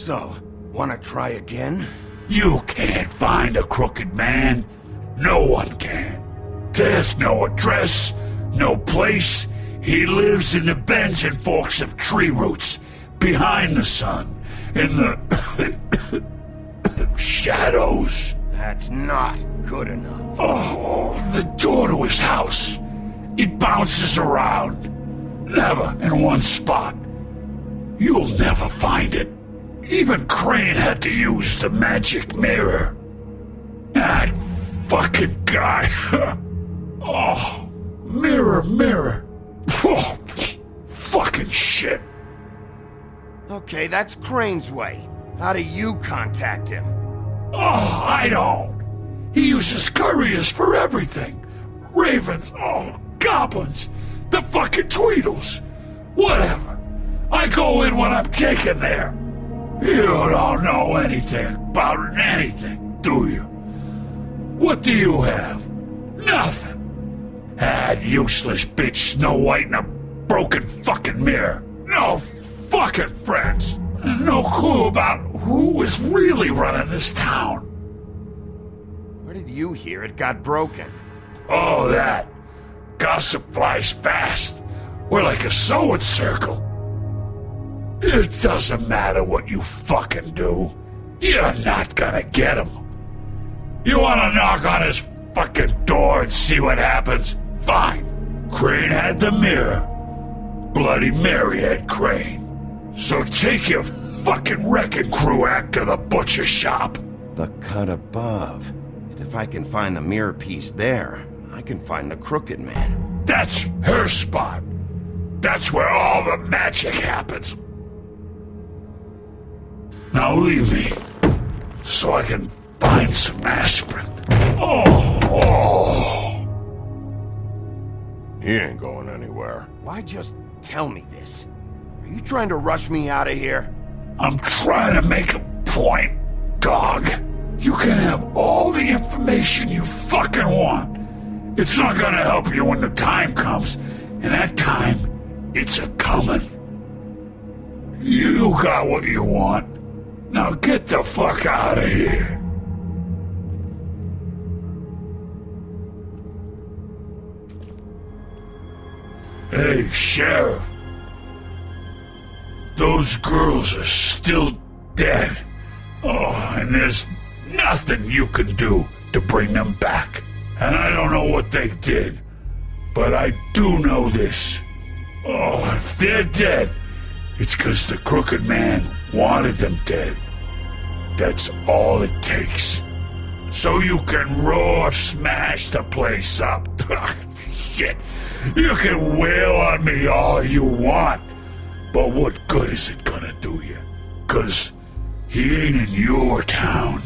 So, wanna try again? You can't find a crooked man. No one can. There's no address, no place. He lives in the bends and forks of tree roots, behind the sun, in the shadows. That's not good enough. Oh, the door to his house. It bounces around. Never in one spot. You'll never find it. Even Crane had to use the magic mirror. That fucking guy. Oh, mirror, mirror. Oh, fucking shit. Okay, that's Crane's way. How do you contact him? Oh, I don't. He uses couriers for everything. Ravens, goblins, the fucking Tweedles. Whatever. I go in when I'm taken there. You don't know anything about anything, do you? What do you have? Nothing. That useless bitch Snow White and a broken fucking mirror. No fucking friends. And no clue about who was really running this town. Where did you hear it got broken? Oh, that. Gossip flies fast. We're like a sewing circle. It doesn't matter what you fucking do. You're not gonna get him. You wanna knock on his fucking door and see what happens? Fine. Crane had the mirror. Bloody Mary had Crane. So take your fucking wrecking crew act to the butcher shop. The cut above. And if I can find the mirror piece there, I can find the Crooked Man. That's her spot. That's where all the magic happens. Now leave me, so I can find some aspirin. Oh. He ain't going anywhere. Why just tell me this? Are you trying to rush me out of here? I'm trying to make a point, dog. You can have all the information you fucking want. It's not gonna help you when the time comes, and that time, it's a-comin'. You got what you want. Now get the fuck out of here. Hey, Sheriff. Those girls are still dead. Oh, and there's nothing you can do to bring them back. And I don't know what they did, but I do know this. Oh, if they're dead, it's 'cause the Crooked Man wanted them dead. That's all it takes. So you can roar smash the place up. Shit, you can wail on me all you want, but what good is it gonna do you? 'Cause he ain't in your town.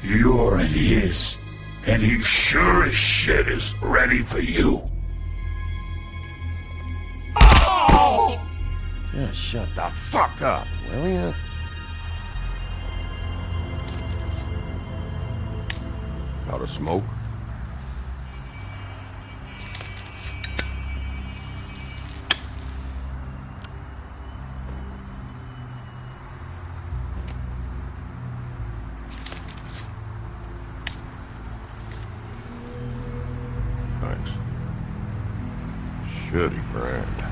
You're in his. And he sure as shit is ready for you. Oh! Just shut the fuck up, will ya? Out of smoke? Thanks. Shitty brand.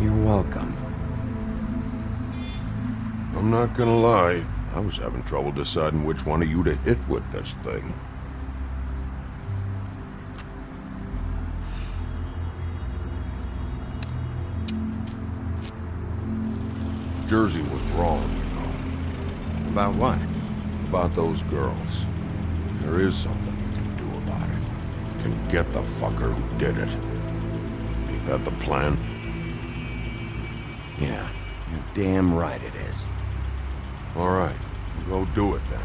You're welcome. I'm not gonna lie. I was having trouble deciding which one of you to hit with this thing. Jersey was wrong, you know. About what? About those girls. There is something you can do about it. You can get the fucker who did it. Ain't that the plan? Yeah, you're damn right it is. All right, go do it then.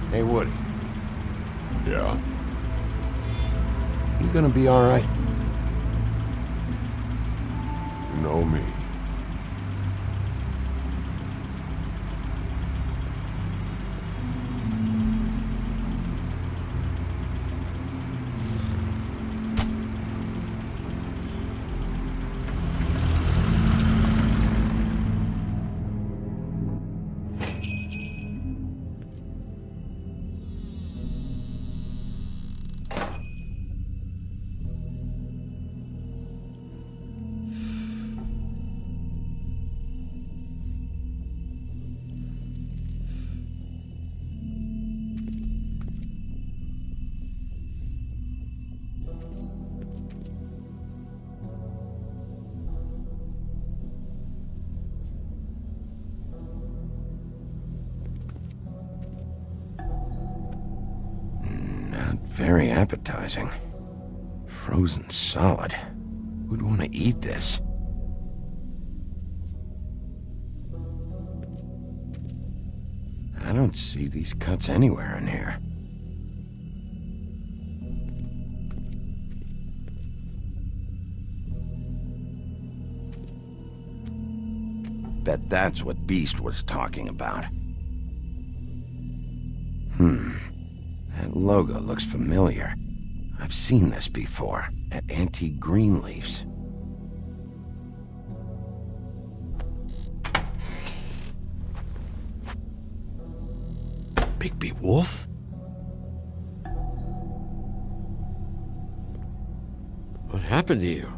Hey, Woody. Yeah? You gonna be all right? You know me. Very appetizing. Frozen solid. Who'd want to eat this? I don't see these cuts anywhere in here. Bet that's what Beast was talking about. That logo looks familiar. I've seen this before, at Antique Greenleaf's. Bigby Wolf? What happened to you?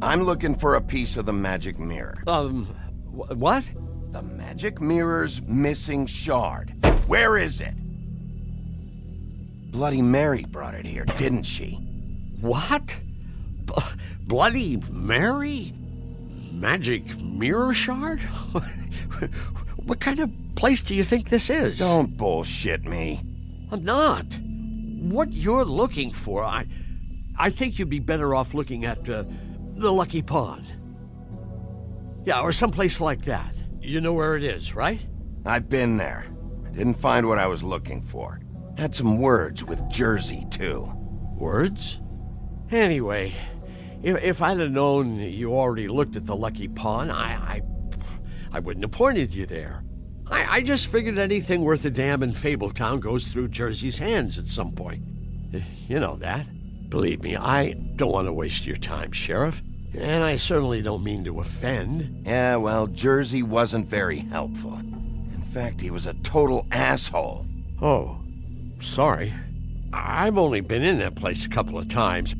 I'm looking for a piece of the magic mirror. What? The magic mirror's missing shard. Where is it? Bloody Mary brought it here, didn't she? What? Bloody Mary? Magic mirror shard? What kind of place do you think this is? Don't bullshit me. I'm not. What you're looking for, I think you'd be better off looking at the Lucky Pond. Yeah, or someplace like that. You know where it is, right? I've been there. Didn't find what I was looking for. Had some words with Jersey, too. Words? Anyway, if I'd have known you already looked at the Lucky Pond, I wouldn't have pointed you there. I just figured anything worth a damn in Fabletown goes through Jersey's hands at some point. You know that. Believe me, I don't want to waste your time, Sheriff. And I certainly don't mean to offend. Yeah, well, Jersey wasn't very helpful. In fact, he was a total asshole. Oh, sorry. I've only been in that place a couple of times.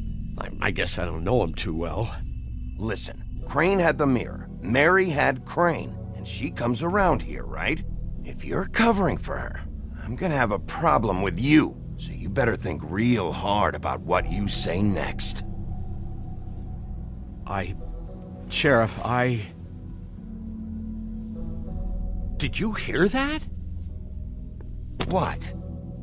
I guess I don't know him too well. Listen, Crane had the mirror. Mary had Crane. And she comes around here, right? If you're covering for her, I'm gonna have a problem with you. So you better think real hard about what you say next. Sheriff, Did you hear that? What?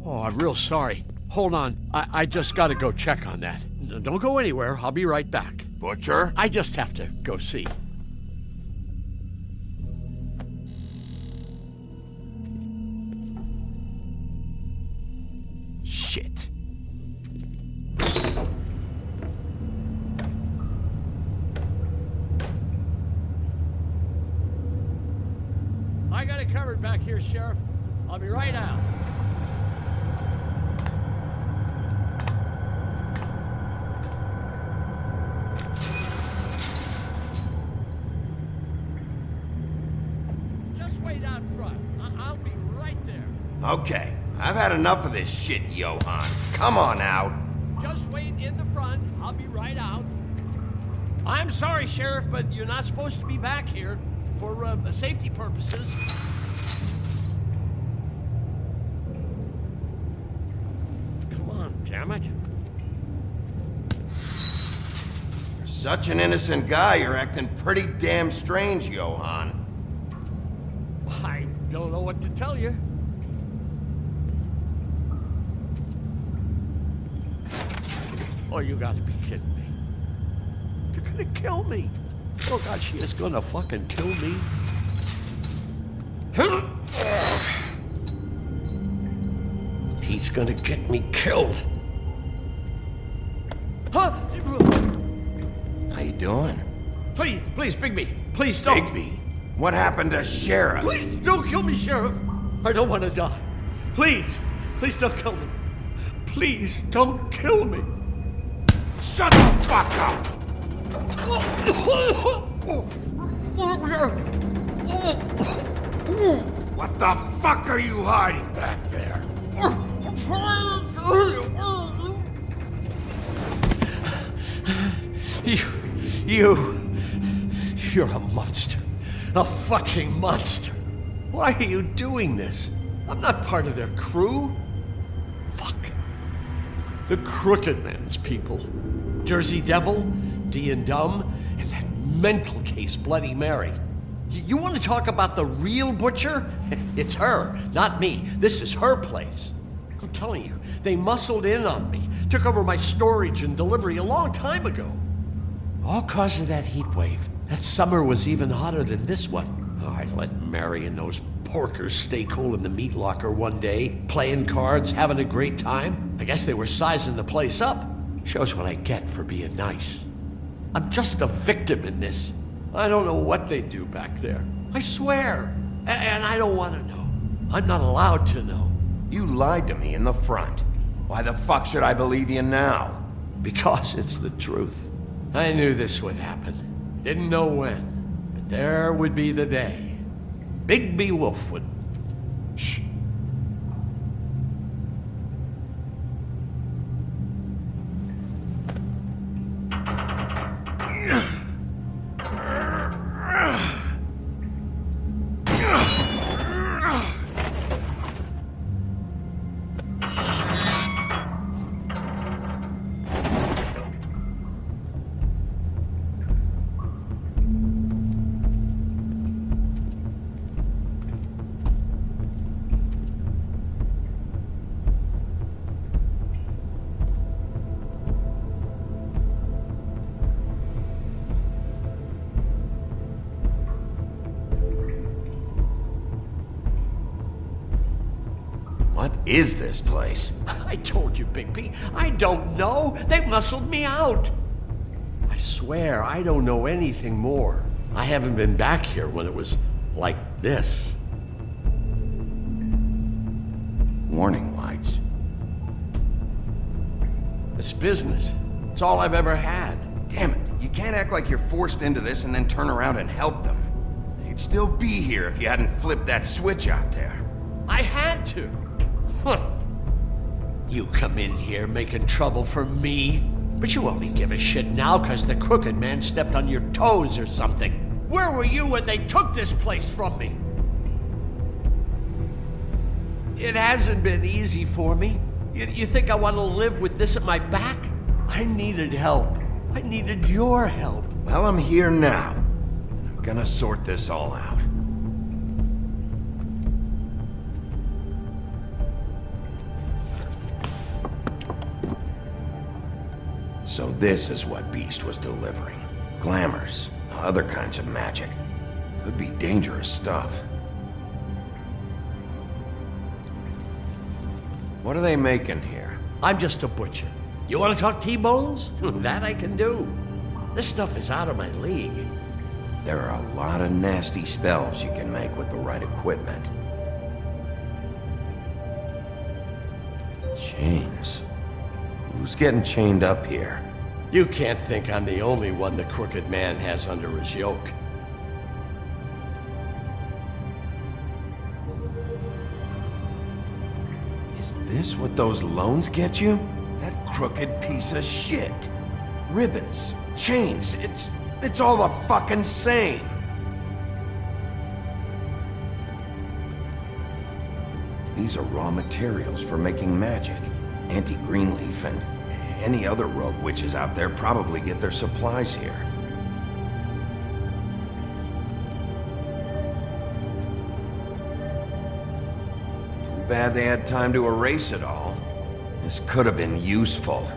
Oh, I'm real sorry. Hold on. I just gotta go check on that. Don't go anywhere. I'll be right back. Butcher? I just have to go see. Shit. I got it covered back here, Sheriff. I'll be right out. Just wait out front. I'll be right there. Okay, I've had enough of this shit, Johan. Come on out. Just wait in the front. I'll be right out. I'm sorry, Sheriff, but you're not supposed to be back here for safety purposes. Come on, damn it. You're such an innocent guy, you're acting pretty damn strange, Johan. I don't know what to tell you. Oh, you gotta be kidding me. They're gonna kill me. Oh God, she is gonna fucking kill me. He's gonna get me killed. Huh? How you doing? Please, Bigby. Please don't. Bigby? What happened to Sheriff? Please don't kill me, Sheriff. I don't want to die. Please don't kill me. Please don't kill me. Shut the fuck up! What the fuck are you hiding back there? You're a monster. A fucking monster. Why are you doing this? I'm not part of their crew. Fuck. The Crooked Man's people. Jersey Devil, D and Dumb, and that mental case, Bloody Mary. You want to talk about the real butcher? It's her, not me. This is her place. telling you, they muscled in on me, took over my storage and delivery a long time ago. All cause of that heat wave. That summer was even hotter than this one. Oh, I let Mary and those porkers stay cool in the meat locker one day, playing cards, having a great time. I guess they were sizing the place up. Shows what I get for being nice. I'm just a victim in this. I don't know what they do back there. I swear. And I don't want to know. I'm not allowed to know. You lied to me in the front. Why the fuck should I believe you now? Because it's the truth. I knew this would happen. Didn't know when. But there would be the day. Bigby Wolf would... Shh. What is this place? I told you, Bigby. I don't know. They muscled me out. I swear, I don't know anything more. I haven't been back here when it was like this. Warning lights. It's business. It's all I've ever had. Damn it. You can't act like you're forced into this and then turn around and help them. They'd still be here if you hadn't flipped that switch out there. I had to. Huh. You come in here making trouble for me, but you only give a shit now because the crooked man stepped on your toes or something. Where were you when they took this place from me? It hasn't been easy for me. You think I want to live with this at my back? I needed help. I needed your help. Well, I'm here now. I'm gonna sort this all out. So this is what Beast was delivering. Glamours, other kinds of magic. Could be dangerous stuff. What are they making here? I'm just a butcher. You want to talk T-bones? That I can do. This stuff is out of my league. There are a lot of nasty spells you can make with the right equipment. Chains. Who's getting chained up here? You can't think I'm the only one the crooked man has under his yoke. Is this what those loans get you? That crooked piece of shit. Ribbons, chains, it's all the fucking same. These are raw materials for making magic. Auntie Greenleaf and any other rogue witches out there probably get their supplies here. Too bad they had time to erase it all. This could have been useful.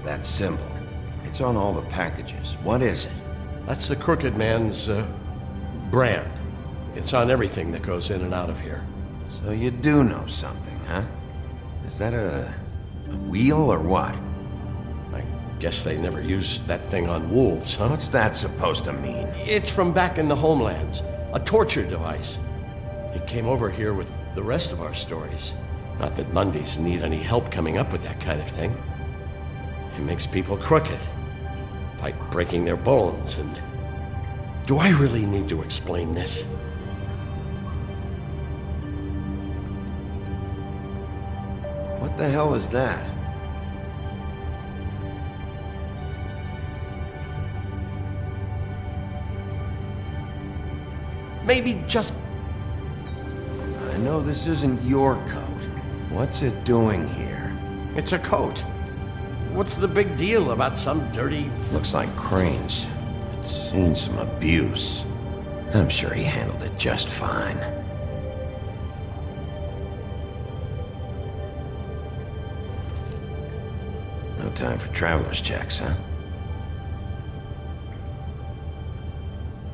That symbol. It's on all the packages. What is it? That's the crooked man's, brand. It's on everything that goes in and out of here. So you do know something, huh? Is that a wheel or what? I guess they never used that thing on wolves, huh? What's that supposed to mean? It's from back in the homelands. A torture device. It came over here with the rest of our stories. Not that Mundies need any help coming up with that kind of thing. It makes people crooked. By breaking their bones and... Do I really need to explain this? What the hell is that? Maybe just I know this isn't your coat. What's it doing here? It's a coat. What's the big deal about some dirty... Looks like Crane's. It's seen some abuse. I'm sure he handled it just fine. No time for traveler's checks, huh?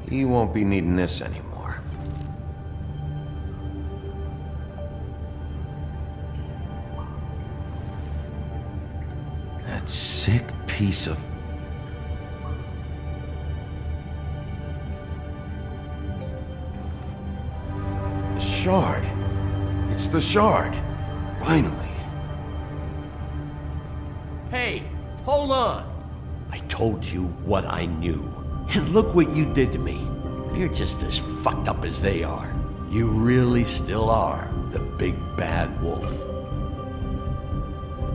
You won't be needing this anymore. That sick piece of... The shard. It's the shard. Finally. Hey, hold on. I told you what I knew. And look what you did to me. You're just as fucked up as they are. You really still are the big bad wolf.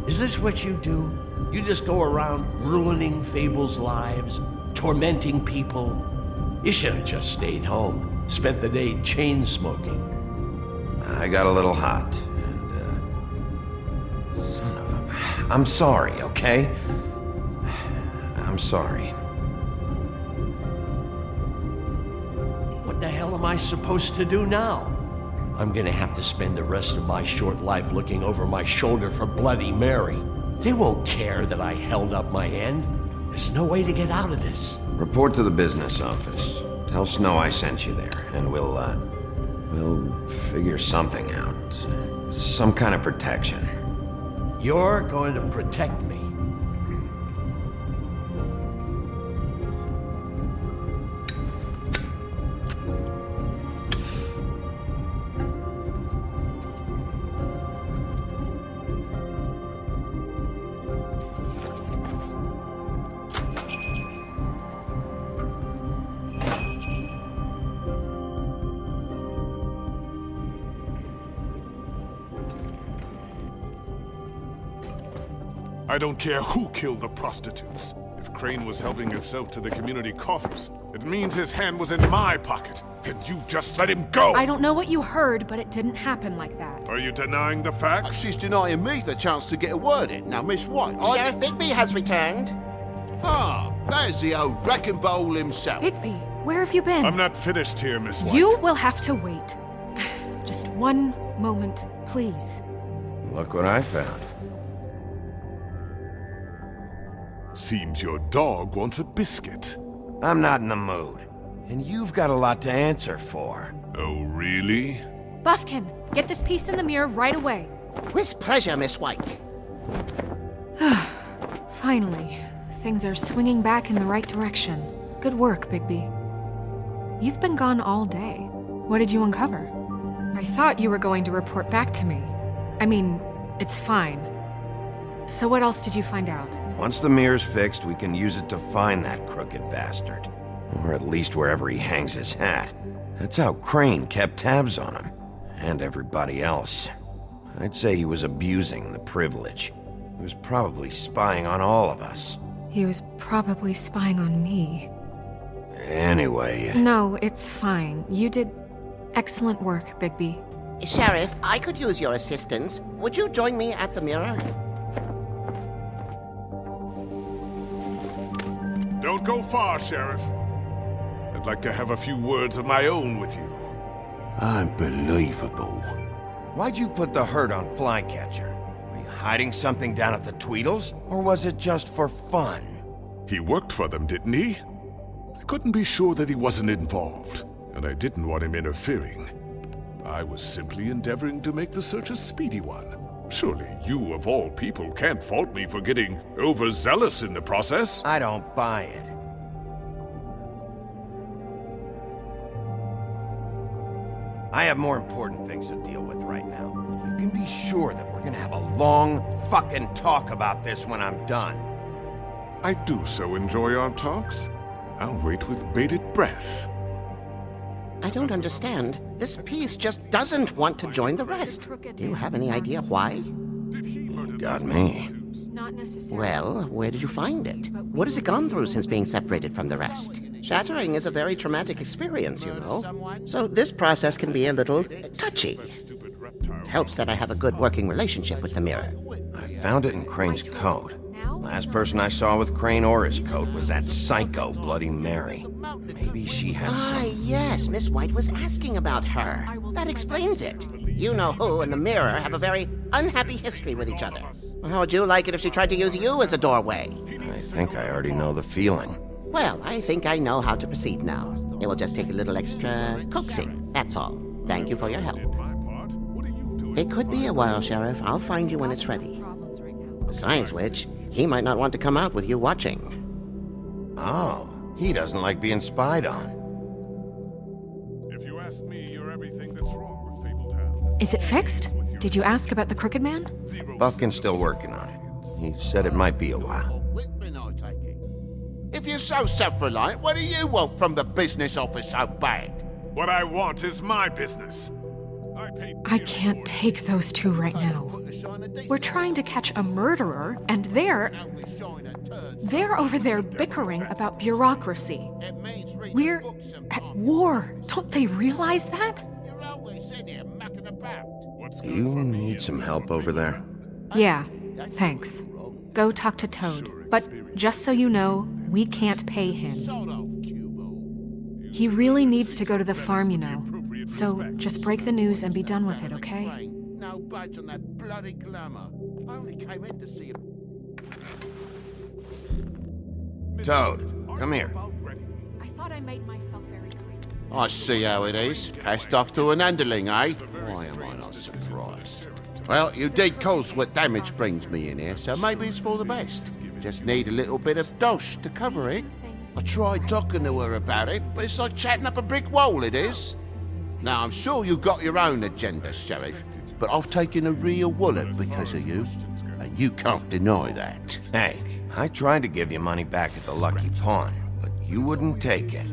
Is this what you do? You just go around ruining Fable's lives, tormenting people? You should have just stayed home, spent the day chain smoking. I got a little hot, and, son of a... I'm sorry, okay? I'm sorry. What the hell am I supposed to do now? I'm gonna have to spend the rest of my short life looking over my shoulder for Bloody Mary. They won't care that I held up my end. There's no way to get out of this. Report to the business office. Tell Snow I sent you there, and we'll figure something out. Some kind of protection. You're going to protect me. I don't care who killed the prostitutes. If Crane was helping himself to the community coffers, it means his hand was in my pocket, and you just let him go! I don't know what you heard, but it didn't happen like that. Are you denying the facts? She's denying me the chance to get a word in. Now, Miss White, Sheriff Bigby has returned. Ah, there's the old wrecking bowl himself. Bigby, where have you been? I'm not finished here, Miss White. You will have to wait. Just one moment, please. Look what I found. Seems your dog wants a biscuit. I'm not in the mood. And you've got a lot to answer for. Oh, really? Buffkin, get this piece in the mirror right away. With pleasure, Miss White. Finally, things are swinging back in the right direction. Good work, Bigby. You've been gone all day. What did you uncover? I thought you were going to report back to me. I mean, it's fine. So what else did you find out? Once the mirror's fixed, we can use it to find that crooked bastard. Or at least wherever he hangs his hat. That's how Crane kept tabs on him. And everybody else. I'd say he was abusing the privilege. He was probably spying on all of us. He was probably spying on me. Anyway... No, it's fine. You did excellent work, Bigby. Sheriff, I could use your assistance. Would you join me at the mirror? Don't go far, Sheriff. I'd like to have a few words of my own with you. Unbelievable. Why'd you put the hurt on Flycatcher? Were you hiding something down at the Tweedles? Or was it just for fun? He worked for them, didn't he? I couldn't be sure that he wasn't involved, and I didn't want him interfering. I was simply endeavoring to make the search a speedy one. Surely you, of all people, can't fault me for getting overzealous in the process. I don't buy it. I have more important things to deal with right now. You can be sure that we're gonna have a long fucking talk about this when I'm done. I do so enjoy our talks. I'll wait with bated breath. I don't understand. This piece just doesn't want to join the rest. Do you have any idea why? You got me. not necessarily. Well, where did you find it? What has it gone through since being separated from the rest? Shattering is a very traumatic experience, you know. So this process can be a little touchy. Helps that I have a good working relationship with the mirror. I found it in Crane's coat. Last person I saw with Crane or his coat was that psycho Bloody Mary. Maybe she had some... Yes, Miss White was asking about her. That explains it. You know who and the mirror have a very unhappy history with each other. How would you like it if she tried to use you as a doorway? I think I already know the feeling. Well, I think I know how to proceed now. It will just take a little extra coaxing, that's all. Thank you for your help. It could be a while, Sheriff. I'll find you when it's ready. Besides which, he might not want to come out with you watching. Oh, he doesn't like being spied on. If you ask me, you're everything that's wrong with Fabletown. Is it fixed? Did you ask about the Crooked Man? Buffkin's still working on it. He said it might be a while. If you're so self-reliant, what do you want from the business office so bad? What I want is my business. I can't take those two right now. We're trying to catch a murderer, and they're over there bickering about bureaucracy. We're at war. Don't they realize that? Do you need some help over there? Yeah, thanks. Go talk to Toad. But just so you know, we can't pay him. He really needs to go to the farm, you know. So just break the news and be done with it, okay? No budge on that bloody glamour. I only came in to see him. Toad, come here. I thought I made myself very clear. I see how it is. Passed off to an underling, eh? Why am I not surprised? Well, you did cause what damage brings me in here, so maybe it's for the best. Just need a little bit of dosh to cover it. I tried talking to her about it, but it's like chatting up a brick wall, it is. Now, I'm sure you've got your own agenda, Sheriff, but I've taken a real wallet because of you, and you can't deny that. Hey, I tried to give you money back at the Lucky Pawn, but you wouldn't take it.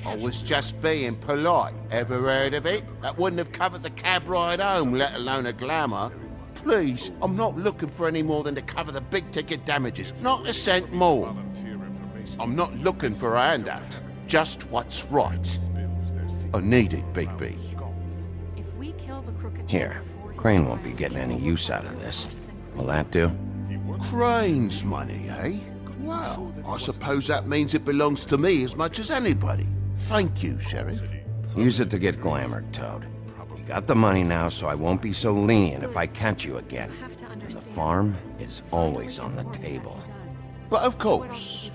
I was just being polite. Ever heard of it? That wouldn't have covered the cab ride home, let alone a glamour. Please, I'm not looking for any more than to cover the big-ticket damages, not a cent more. I'm not looking for a handout, just what's right. I need it, Bigby. Here, Crane won't be getting any use out of this. Will that do? Crane's money, eh? Well, I suppose that means it belongs to me as much as anybody. Thank you, Sheriff. Use it to get glamored, Toad. You got the money now, so I won't be so lenient if I catch you again. And the farm is always on the table. But of course.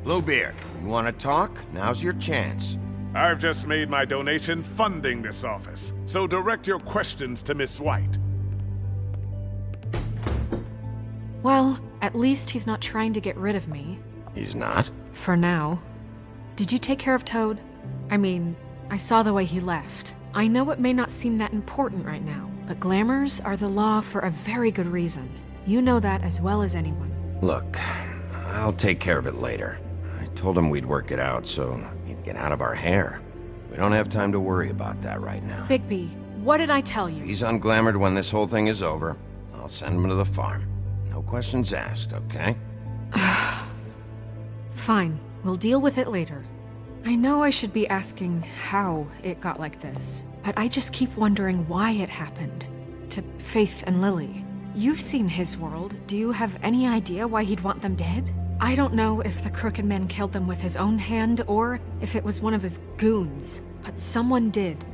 Bluebeard, you want to talk? Now's your chance. I've just made my donation funding this office, so direct your questions to Miss White. Well, at least he's not trying to get rid of me. He's not? For now. Did you take care of Toad? I mean, I saw the way he left. I know it may not seem that important right now, but glamours are the law for a very good reason. You know that as well as anyone. Look, I'll take care of it later. I told him we'd work it out so he'd get out of our hair. We don't have time to worry about that right now. Bigby, what did I tell you? If he's unglamored when this whole thing is over, I'll send him to the farm. No questions asked, okay? Fine, we'll deal with it later. I know I should be asking how it got like this, but I just keep wondering why it happened. To Faith and Lily. You've seen his world. Do you have any idea why he'd want them dead? I don't know if the Crooked Man killed them with his own hand or if it was one of his goons, but someone did.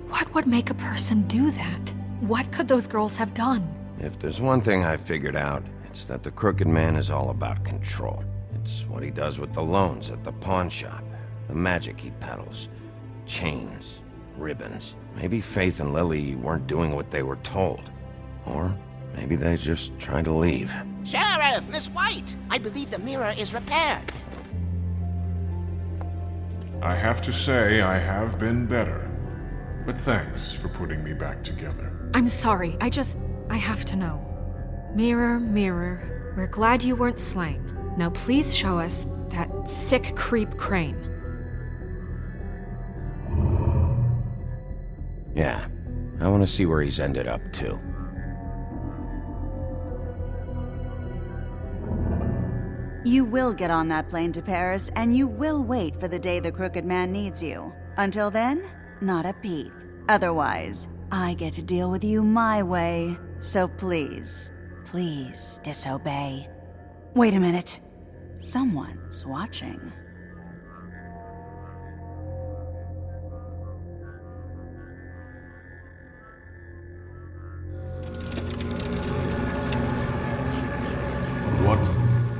What would make a person do that? What could those girls have done? If there's one thing I figured out, it's that the Crooked Man is all about control. It's what he does with the loans at the pawn shop, the magic he peddles, chains, ribbons. Maybe Faith and Lily weren't doing what they were told. Or maybe they just tried to leave. Sheriff, Miss White, I believe the mirror is repaired. I have to say I have been better. But thanks for putting me back together. I'm sorry, I have to know. Mirror, mirror, we're glad you weren't slain. Now please show us That sick creep Crane. Yeah, I want to see where he's ended up, too. You will get on that plane to Paris, and you will wait for the day the Crooked Man needs you. Until then, not a peep. Otherwise, I get to deal with you my way. So please, please disobey. Wait a minute. Someone's watching. What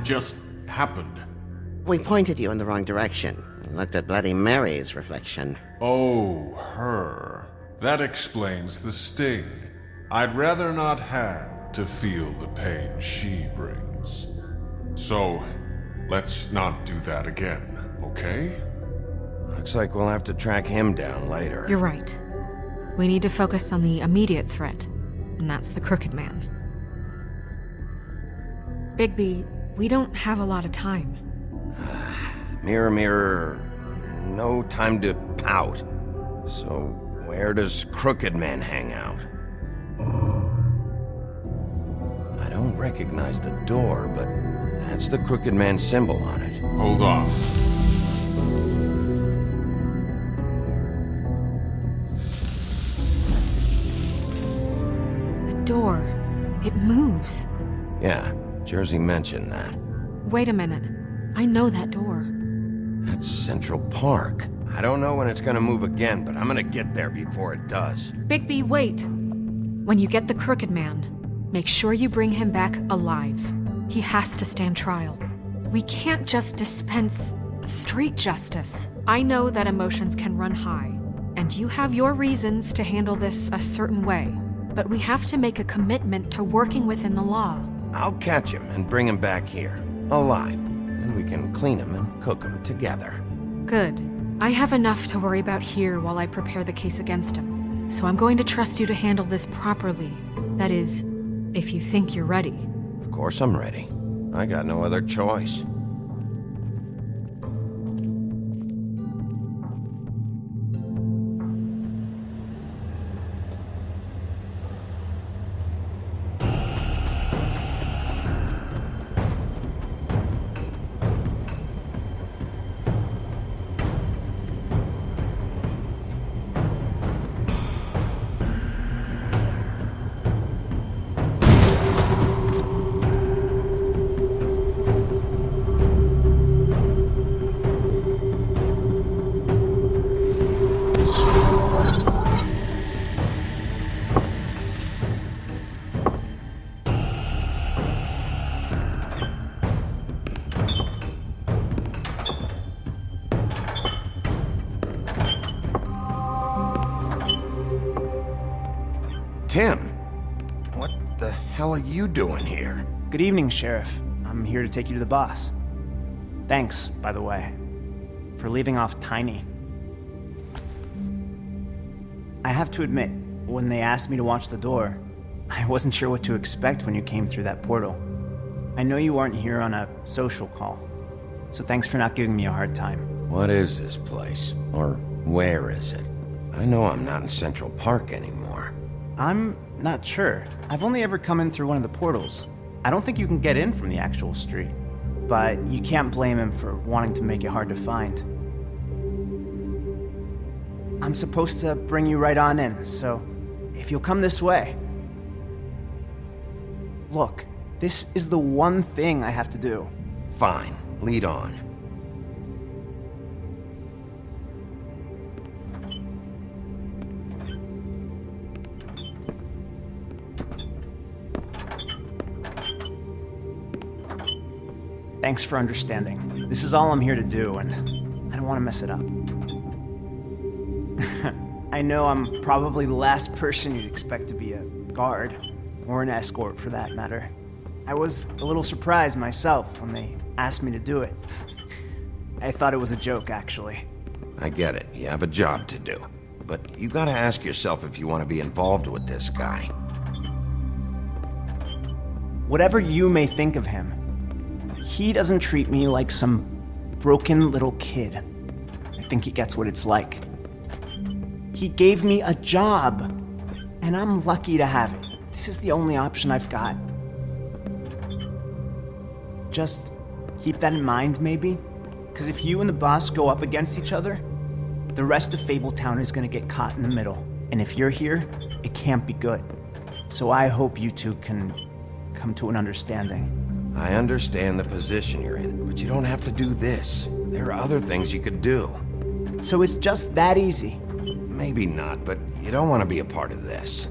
just happened? We pointed you in the wrong direction and looked at Bloody Mary's reflection. Oh, her. That explains the sting. I'd rather not have to feel the pain she brings. So, let's not do that again, okay? Looks like we'll have to track him down later. You're right. We need to focus on the immediate threat, and that's the Crooked Man. Bigby, we don't have a lot of time. Mirror, mirror, no time to pout. So, where does Crooked Man hang out? I don't recognize the door, but that's the Crooked Man symbol on it. Hold on. The door. It moves. Yeah, Jersey mentioned that. Wait a minute. I know that door. That's Central Park. I don't know when it's gonna move again, but I'm gonna get there before it does. Bigby, wait! When you get the Crooked Man, make sure you bring him back alive. He has to stand trial. We can't just dispense street justice. I know that emotions can run high, and you have your reasons to handle this a certain way, but we have to make a commitment to working within the law. I'll catch him and bring him back here, alive. Then we can clean him and cook him together. Good. I have enough to worry about here while I prepare the case against him. So I'm going to trust you to handle this properly. That is, if you think you're ready. Of course I'm ready. I got no other choice. Tim, what the hell are you doing here? Good evening, Sheriff. I'm here to take you to the boss. Thanks, by the way, for leaving off Tiny. I have to admit, when they asked me to watch the door, I wasn't sure what to expect when you came through that portal. I know you aren't here on a social call, so thanks for not giving me a hard time. What is this place? Or where is it? I know I'm not in Central Park anymore. I'm not sure. I've only ever come in through one of the portals. I don't think you can get in from the actual street, but you can't blame him for wanting to make it hard to find. I'm supposed to bring you right on in, so if you'll come this way. Look, this is the one thing I have to do. Fine, lead on. Thanks for understanding. This is all I'm here to do, and I don't want to mess it up. I know I'm probably the last person you'd expect to be a guard, or an escort for that matter. I was a little surprised myself when they asked me to do it. I thought it was a joke, actually. I get it, you have a job to do. But you gotta ask yourself if you want to be involved with this guy. Whatever you may think of him, he doesn't treat me like some broken little kid. I think he gets what it's like. He gave me a job, and I'm lucky to have it. This is the only option I've got. Just keep that in mind, maybe? Because if you and the boss go up against each other, the rest of Fabletown is gonna get caught in the middle. And if you're here, it can't be good. So I hope you two can come to an understanding. I understand the position you're in, but you don't have to do this. There are other things you could do. So it's just that easy? Maybe not, but you don't want to be a part of this.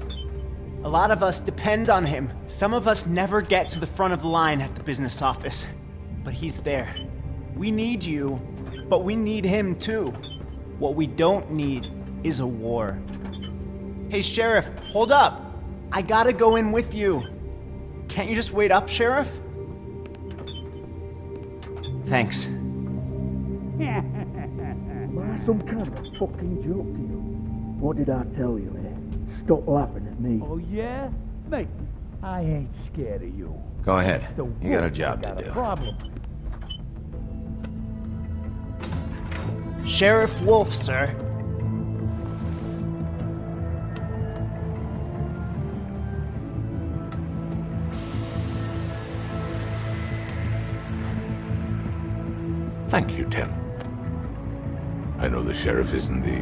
A lot of us depend on him. Some of us never get to the front of the line at the business office. But he's there. We need you, but we need him too. What we don't need is a war. Hey, Sheriff, hold up. I gotta go in with you. Can't you just wait up, Sheriff? Thanks. Am I some kind of fucking joke to you? What did I tell you, eh? Stop laughing at me. Oh, yeah? Mate, I ain't scared of you. Go ahead. The You got a wolf job got to a do. problem. Sheriff Wolf, sir. Thank you, Tim. I know the sheriff isn't the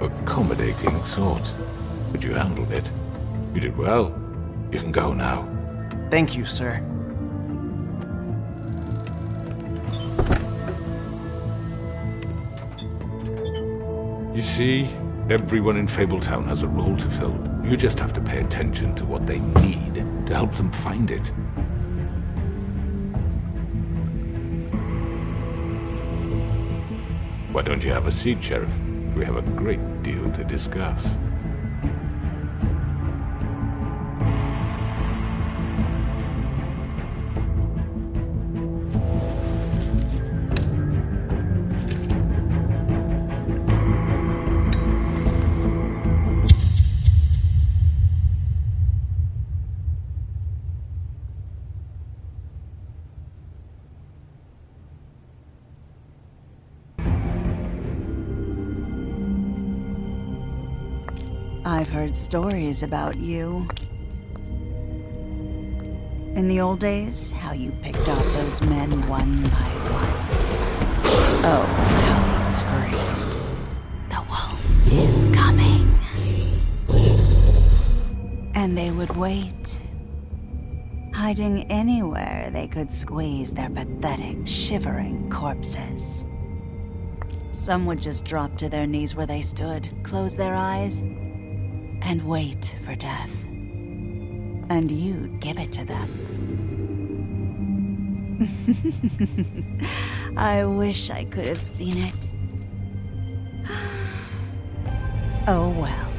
accommodating sort, but you handled it. You did well. You can go now. Thank you, sir. You see, everyone in Fabletown has a role to fill. You just have to pay attention to what they need to help them find it. Why don't you have a seat, Sheriff? We have a great deal to discuss. I've heard stories about you. In the old days, how you picked off those men one by one. Oh, how they screamed. The wolf is coming. And they would wait, hiding anywhere they could squeeze their pathetic, shivering corpses. Some would just drop to their knees where they stood, close their eyes, and wait for death. And you'd give it to them. I wish I could have seen it. Oh well.